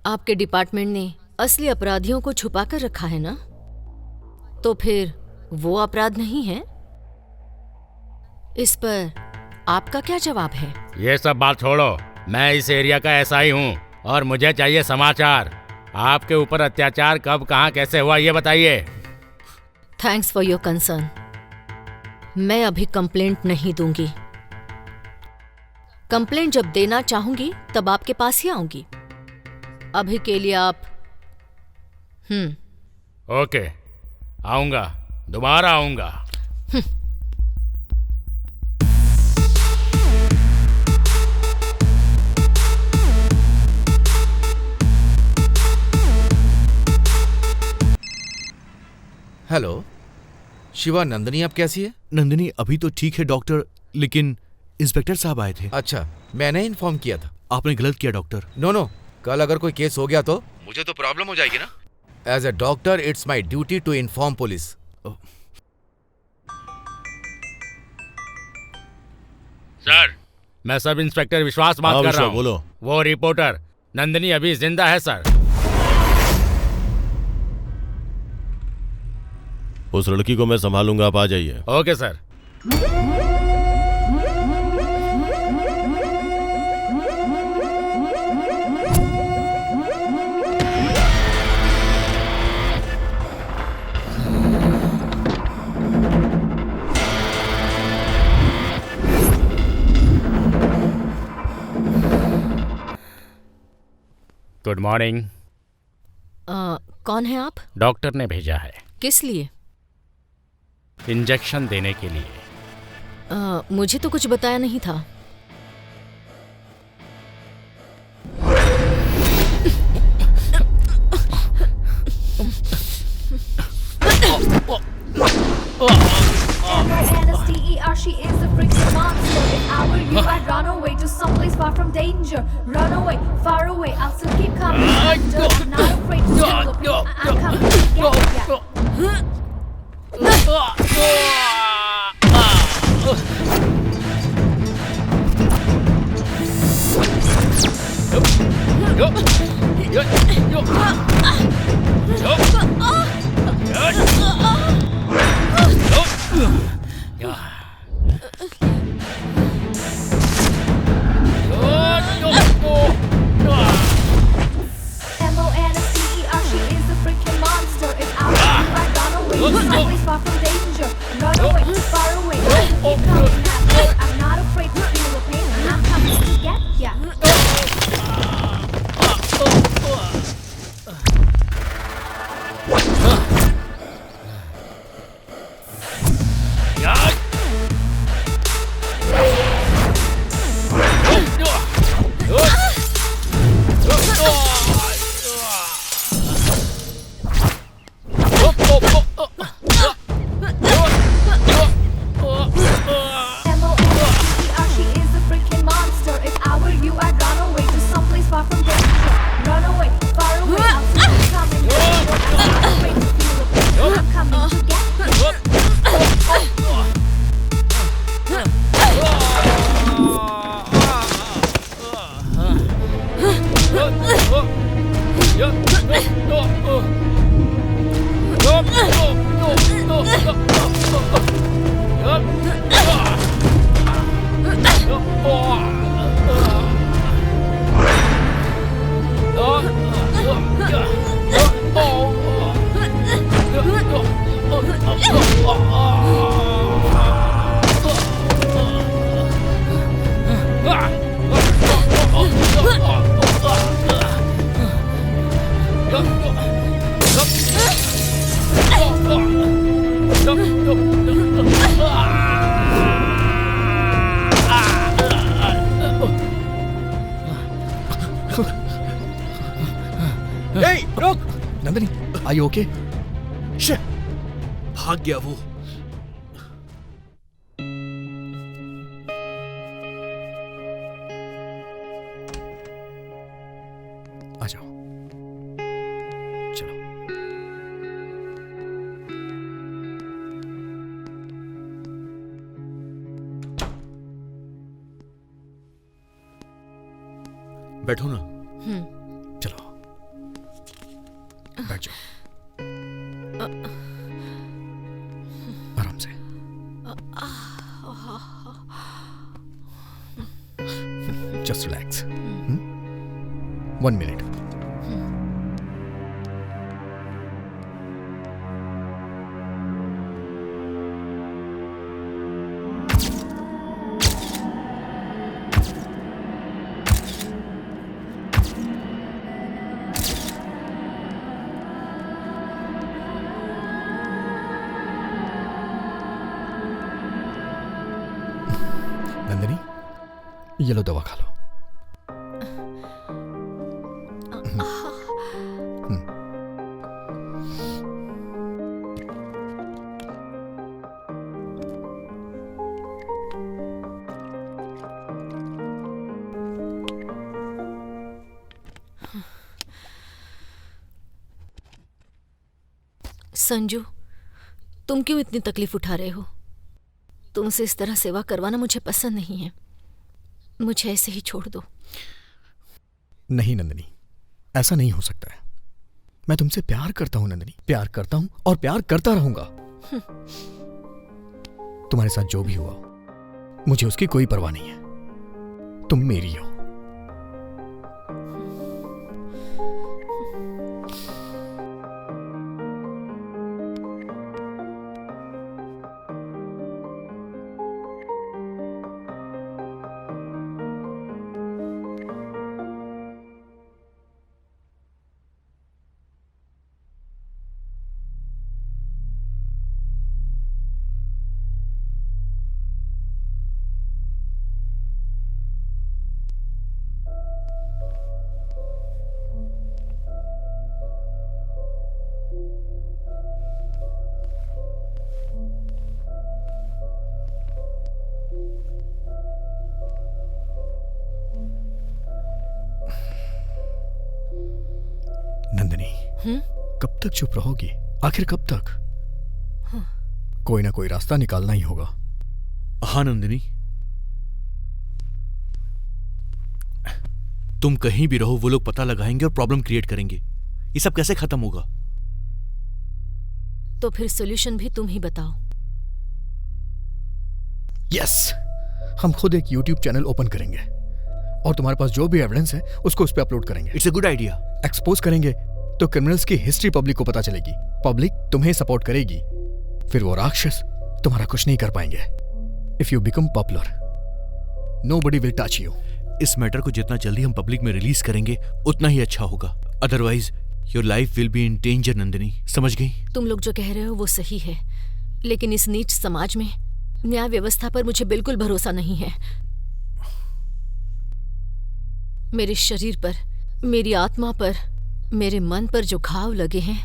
आपके डिपार्टमेंट ने असली अपराधियों को छुपा कर रखा है ना, तो फिर वो अपराध नहीं है? इस पर आपका क्या जवाब है? ये सब बात छोड़ो, मैं इस एरिया का ऐसा ही हूँ और मुझे चाहिए समाचार। आपके ऊपर अत्याचार कब, कहाँ, कैसे हुआ, ये बताइए। Thanks for your concern. मैं अभी कंप्लेंट नहीं दूंगी। कंप्लेंट जब देना चाहूंगी तब आपके पास ही आऊंगी। अभी के लिए आप ओके, आऊंगा, दोबारा आऊंगा। हेलो शिवा, नंदिनी आप कैसी है? नंदिनी अभी तो ठीक है डॉक्टर, लेकिन इंस्पेक्टर साहब आए थे। अच्छा, मैंने इन्फॉर्म किया था। आपने गलत किया डॉक्टर। नो, कल अगर कोई केस हो गया तो मुझे तो प्रॉब्लम हो जाएगी ना। As a doctor it's my duty to inform police. Sir, मैं सब इंस्पेक्टर विश्वास बात कर रहा हूँ। बोलो। वो रिपोर्टर नंदिनी अभी जिंदा है सर। उस लड़की को मैं संभालूंगा, आप आ जाइए। Okay sir. Good morning. कौन है आप? डॉक्टर ने भेजा है। किस लिए? इंजेक्शन देने के लिए। मुझे तो कुछ बताया नहीं था। She is a freaking monster. If I were you, I'd run away to someplace far from danger. Run away, far away. I'll still keep coming after. I'm not afraid to feel the pain. I'm coming to get M-O-N-S-T-E-R, she is a freaking monster. If I were you, I'd run away to someplace far from danger. Run away, far away. I'll keep coming after. I'm not afraid to feel the pain. I'm coming to get ya. M-O-N-S-T-E-R, she is a freaking monster. If I were you, I'd run away to someplace far from danger. Run away, far away. I'll still be coming. I'm not afraid to feel the pain. I'm coming to get you. Hey, रुक! Nandini, are you okay? Shit! भाग गया वो। आ जाओ। चलो। बैठो ना। चलो। बैठ जाओ। आराम से। Just relax. 1 minute. नंदिनी, ये लो दवा खा लो। संजू, तुम क्यों इतनी तकलीफ उठा रहे हो? तुमसे इस तरह सेवा करवाना मुझे पसंद नहीं है। मुझे ऐसे ही छोड़ दो। नहीं नंदिनी, ऐसा नहीं हो सकता है। मैं तुमसे प्यार करता हूं नंदिनी, प्यार करता हूं और प्यार करता रहूंगा। तुम्हारे साथ जो भी हुआ, मुझे उसकी कोई परवाह नहीं है। तुम मेरी हो। नंदिनी, कब तक चुप रहोगी? आखिर कब तक? कोई ना कोई रास्ता निकालना ही होगा। हाँ नंदिनी, तुम कहीं भी रहो वो लोग पता लगाएंगे और प्रॉब्लम क्रिएट करेंगे। ये सब कैसे खत्म होगा? तो फिर सॉल्यूशन भी तुम ही बताओ। यस, हम खुद एक YouTube चैनल ओपन करेंगे और तुम्हारे पास जो भी एविडेंस है उसको उस पर अपलोड करेंगे। It's a good idea. Expose करेंगे तो क्रिमिनल्स की हिस्ट्री पब्लिक को पता चलेगी, पब्लिक तुम्हें सपोर्ट करेगी, फिर वो राक्षस तुम्हारा कुछ नहीं कर पाएंगे। If you become popular, nobody will touch you. इस मैटर को जितना जल्दी हम पब्लिक में रिलीज करेंगे उतना ही अच्छा होगा, otherwise your life will be in danger. Nandini, समझ गई? तुम लोग जो कह रहे हो वो सही है, लेकिन इस नीच समाज में न्याय व्यवस्था पर मुझे बिल्कुल भरोसा नहीं है। मेरे शरीर पर, मेरी आत्मा पर, मेरे मन पर जो घाव लगे हैं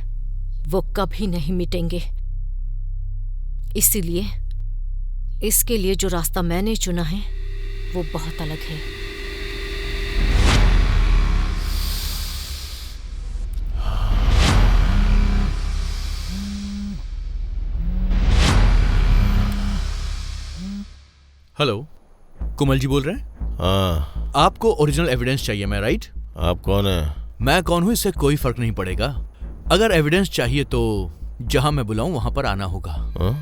वो कभी नहीं मिटेंगे। इसीलिए इसके लिए जो रास्ता मैंने चुना है वो बहुत अलग है। हेलो, कुमल जी बोल रहे हैं? हाँ। आपको ओरिजिनल एविडेंस चाहिए, मैं राइट? आप कौन है? मैं कौन हूं इससे कोई फर्क नहीं पड़ेगा। अगर एविडेंस चाहिए तो जहां मैं बुलाऊं वहां पर आना होगा। हाँ?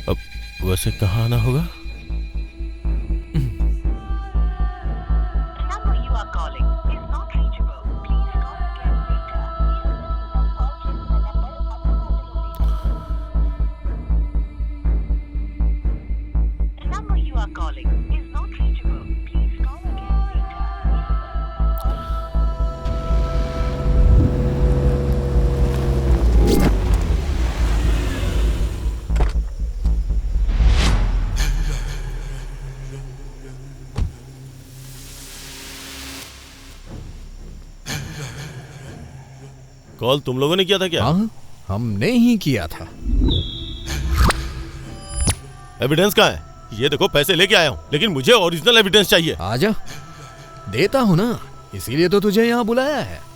अब वैसे कहाँ आना होगा? कॉल तुम लोगों ने किया था क्या? हाँ, हमने ही किया था। एविडेंस कहाँ है? ये देखो, पैसे लेके आया हूँ, लेकिन मुझे ओरिजिनल एविडेंस चाहिए। आजा, देता हूँ ना, इसीलिए तो तुझे यहाँ बुलाया है।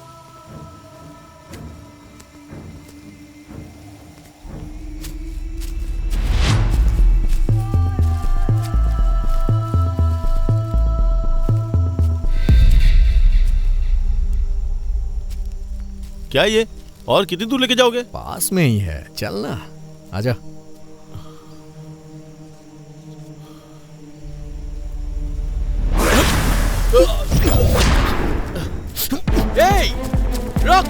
क्या ये? और कितनी दूर लेके जाओगे? पास में ही है, चलना, आजा। Hey! Rock!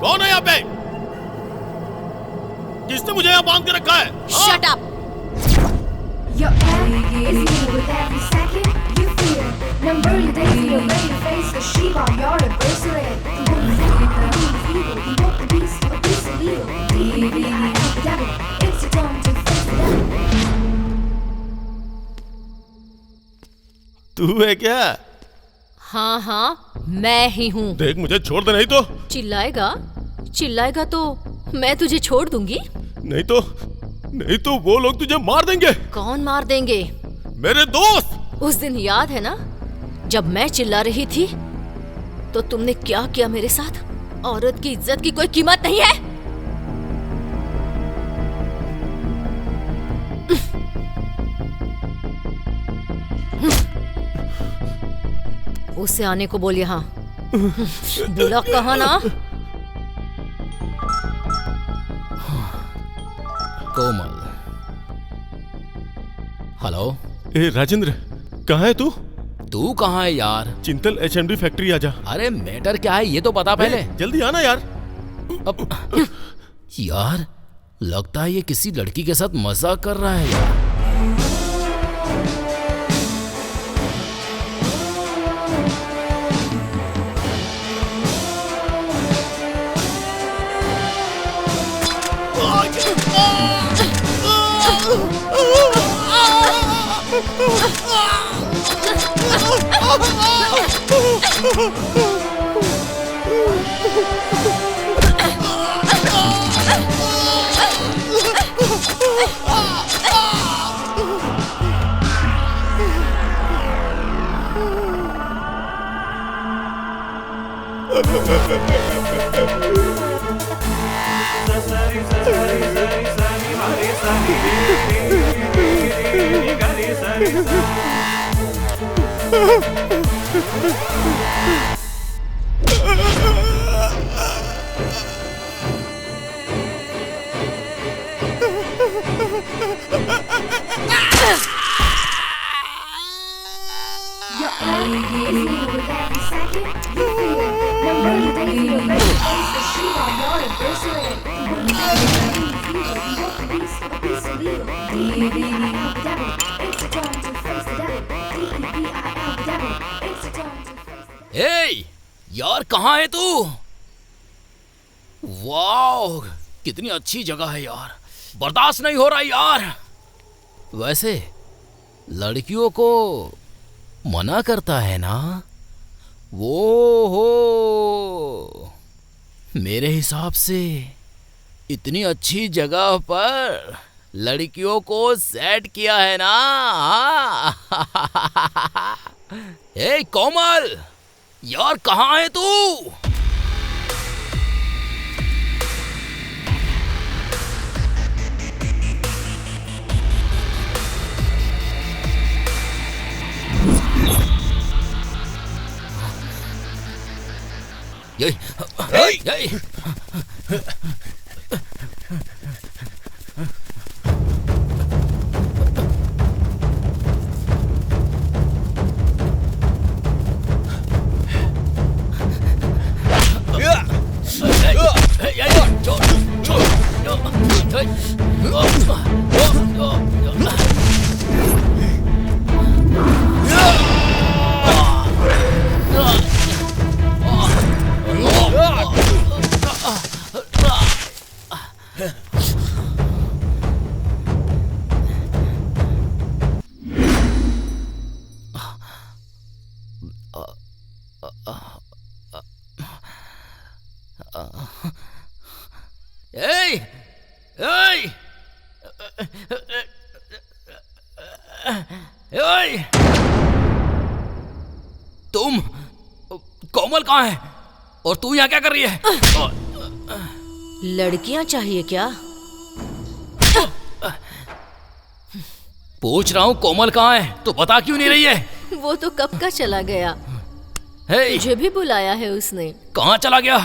कौन है यहाँ पे? किसने मुझे यहाँ बांध के रखा है? Shut up! Your enemy is new with every second you fear. Number your days, you're ready to face the sheep on your adversary. You won't forget the evil, you won't the beast, a piece of evil. D-E-V-I-L, the devil, it's your time to face the devil. तू है क्या? हाँ हाँ, मैं ही हूँ। देख, मुझे छोड़ दे, नहीं तो। चिल्लाएगा तो मैं तुझे छोड़ दूंगी। नहीं तो वो लोग तुझे मार देंगे। कौन मार देंगे? मेरे दोस्त। उस दिन याद है ना, जब मैं चिल्ला रही थी तो तुमने क्या किया मेरे साथ? औरत की इज्जत की कोई कीमत नहीं है। उससे आने को बोल यहाँ। बुला कहा ना। कोमल। हेलो। ए राजेंद्र, कहाँ है तू? तू कहाँ है यार? चिंतल HMD फैक्ट्री आजा। अरे मैटर क्या है ये तो बता पहले। जल्दी आना यार। अब यार लगता है ये किसी लड़की के साथ मजाक कर रहा है यार। यार कहाँ है तू? वाह कितनी अच्छी जगह है यार, बर्दाश्त नहीं हो रहा यार। वैसे लड़कियों को मना करता है ना वो हो। मेरे हिसाब से इतनी अच्छी जगह पर लड़कियों को सेट किया है ना। ए कोमल यार कहाँ है तू? तुम कोमल कहाँ है और तू यहाँ क्या कर रही है? लड़कियां चाहिए क्या? पूछ रहा हूँ कोमल कहाँ है, तो बता क्यों नहीं रही है? वो तो कब का चला गया। तुझे भी बुलाया है उसने। कहाँ चला गया?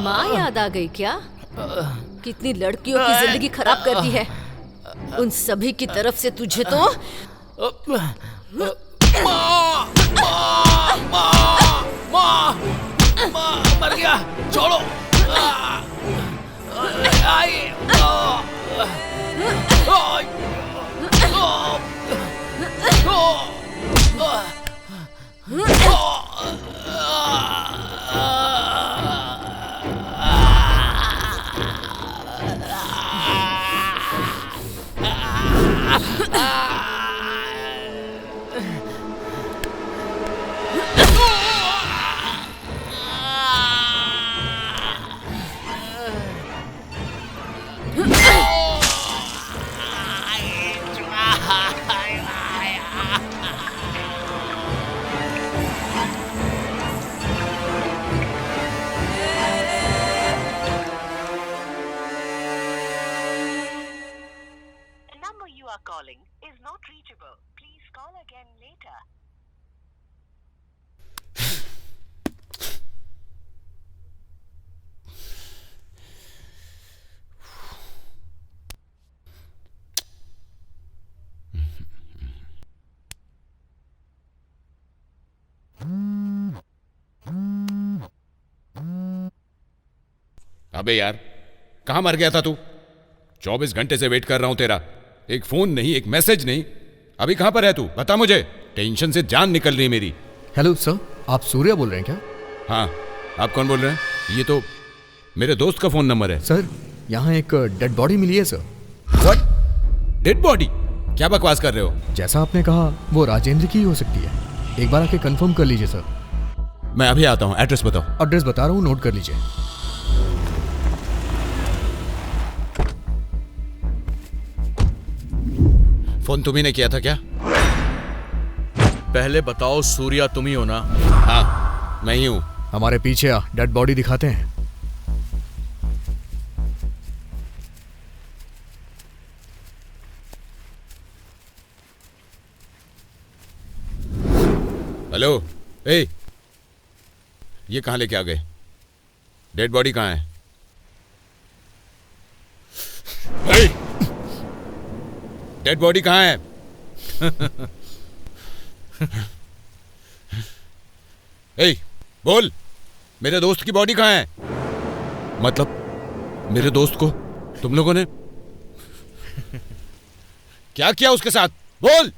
माँ याद आ गई क्या? कितनी लड़कियों की जिंदगी खराब कर दी है। उन सभी की तरफ से तुझे तो मर गया, छोड़ो। are calling is not reachable. Please call again later. अबे यार, कहाँ मर गया था तू? 24 घंटे से वेट कर रहा हूं तेरा। एक फोन नहीं, एक मैसेज नहीं। अभी कहाँ पर है तू? बता मुझे। टेंशन से जान निकल रही है मेरी। हेलो सर, आप सूर्या बोल रहे हैं क्या? हाँ, आप कौन बोल रहे हैं? ये तो मेरे दोस्त का फोन नंबर है। सर, यहाँ एक डेड बॉडी मिली है सर। व्हाट? Dead body? क्या बकवास कर रहे हो? जैसा आपने कहा, वो राजेंद्र की हो सकती है। एक बार आके कंफर्म कर लीजिए सर। मैं अभी आता हूँ, एड्रेस बताओ। एड्रेस बता रहा हूँ, नोट कर लीजिए। फोन तुम्ही ने किया था क्या? पहले बताओ, सूर्या तुम ही हो ना? हाँ, मैं ही हूँ। हमारे पीछे आ, डेड बॉडी दिखाते हैं। हेलो, ए, ये कहाँ लेके आ गए? डेड बॉडी कहाँ है? डेड बॉडी कहाँ है? ए, बोल, मेरे दोस्त की बॉडी कहाँ है? मतलब मेरे दोस्त को तुम लोगों ने क्या किया उसके साथ? बोल।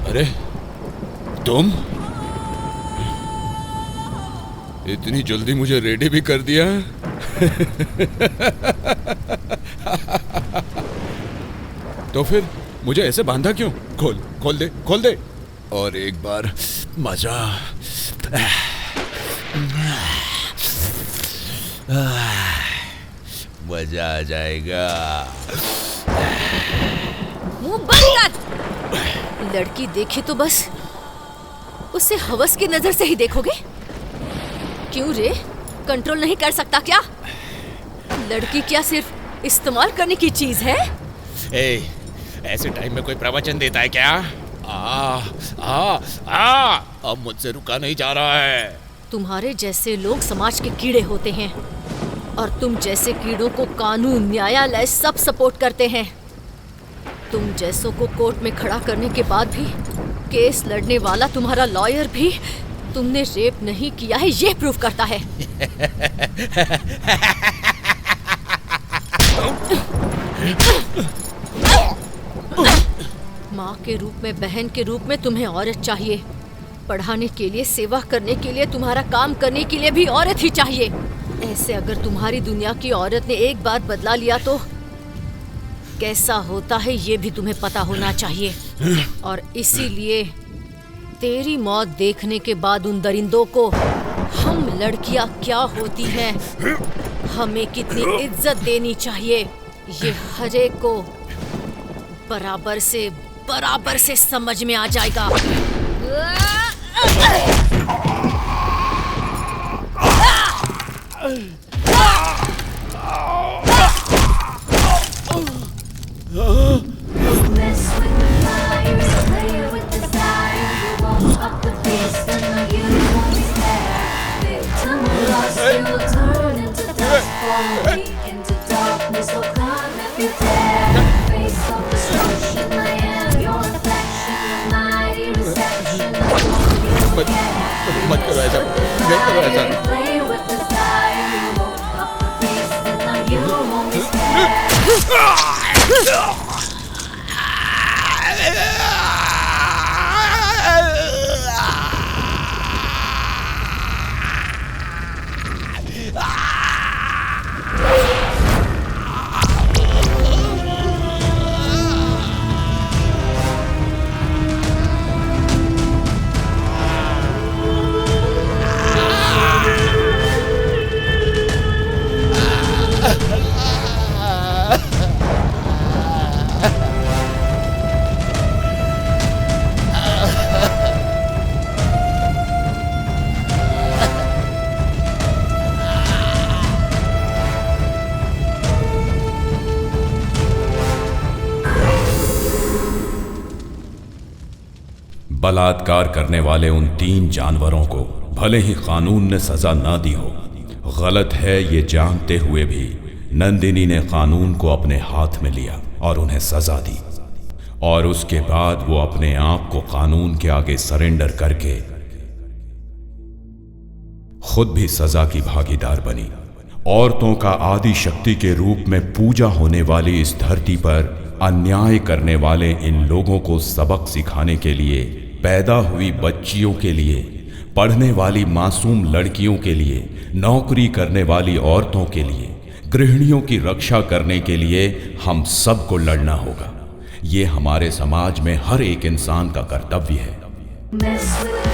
अरे तुम इतनी जल्दी मुझे रेडी भी कर दिया? तो फिर मुझे ऐसे बांधा क्यों? खोल दे और एक बार मजा। मजा आ जाएगा। मुंह बंद कर। लड़की देखे तो बस उसे हवस की नजर से ही देखोगे? क्यों रे, कंट्रोल नहीं कर सकता क्या? लड़की क्या सिर्फ इस्तेमाल करने की चीज है? ऐसे टाइम में कोई प्रवचन देता है क्या? अब मुझसे रुका नहीं जा रहा है। तुम्हारे जैसे लोग समाज के कीड़े होते हैं और तुम जैसे कीड़ों को कानून, न्यायालय सब सपोर्ट करते हैं। तुम जैसों को कोर्ट में खड़ा करने के बाद भी केस लड़ने वाला तुम्हारा लॉयर भी तुमने रेप नहीं किया है ये प्रूफ करता है। माँ के रूप में, बहन के रूप में तुम्हें औरत चाहिए, पढ़ाने के लिए, सेवा करने के लिए, तुम्हारा काम करने के लिए भी औरत ही चाहिए। ऐसे अगर तुम्हारी दुनिया की औरत ने एक बार बदला लिया तो कैसा होता है ये भी तुम्हें पता होना चाहिए। और इसीलिए तेरी मौत देखने के बाद उन दरिंदों को हम लड़कियां क्या होती हैं, हमें कितनी इज्जत देनी चाहिए, ये हर एक को बराबर से समझ में आ जाएगा। मत करो ऐसा, नहीं करो ऐसा। बलात्कार करने वाले उन 3 जानवरों को भले ही कानून ने सजा ना दी हो, गलत है ये जानते हुए भी नंदिनी ने कानून को अपने हाथ में लिया और उन्हें सजा दी। और उसके बाद वो अपने आप को कानून के आगे सरेंडर करके खुद भी सजा की भागीदार बनी। औरतों का आदि शक्ति के रूप में पूजा होने वाली इस धरती पर अन्याय करने वाले इन लोगों को सबक सिखाने के लिए, पैदा हुई बच्चियों के लिए, पढ़ने वाली मासूम लड़कियों के लिए, नौकरी करने वाली औरतों के लिए, गृहिणियों की रक्षा करने के लिए हम सबको लड़ना होगा। ये हमारे समाज में हर एक इंसान का कर्तव्य है।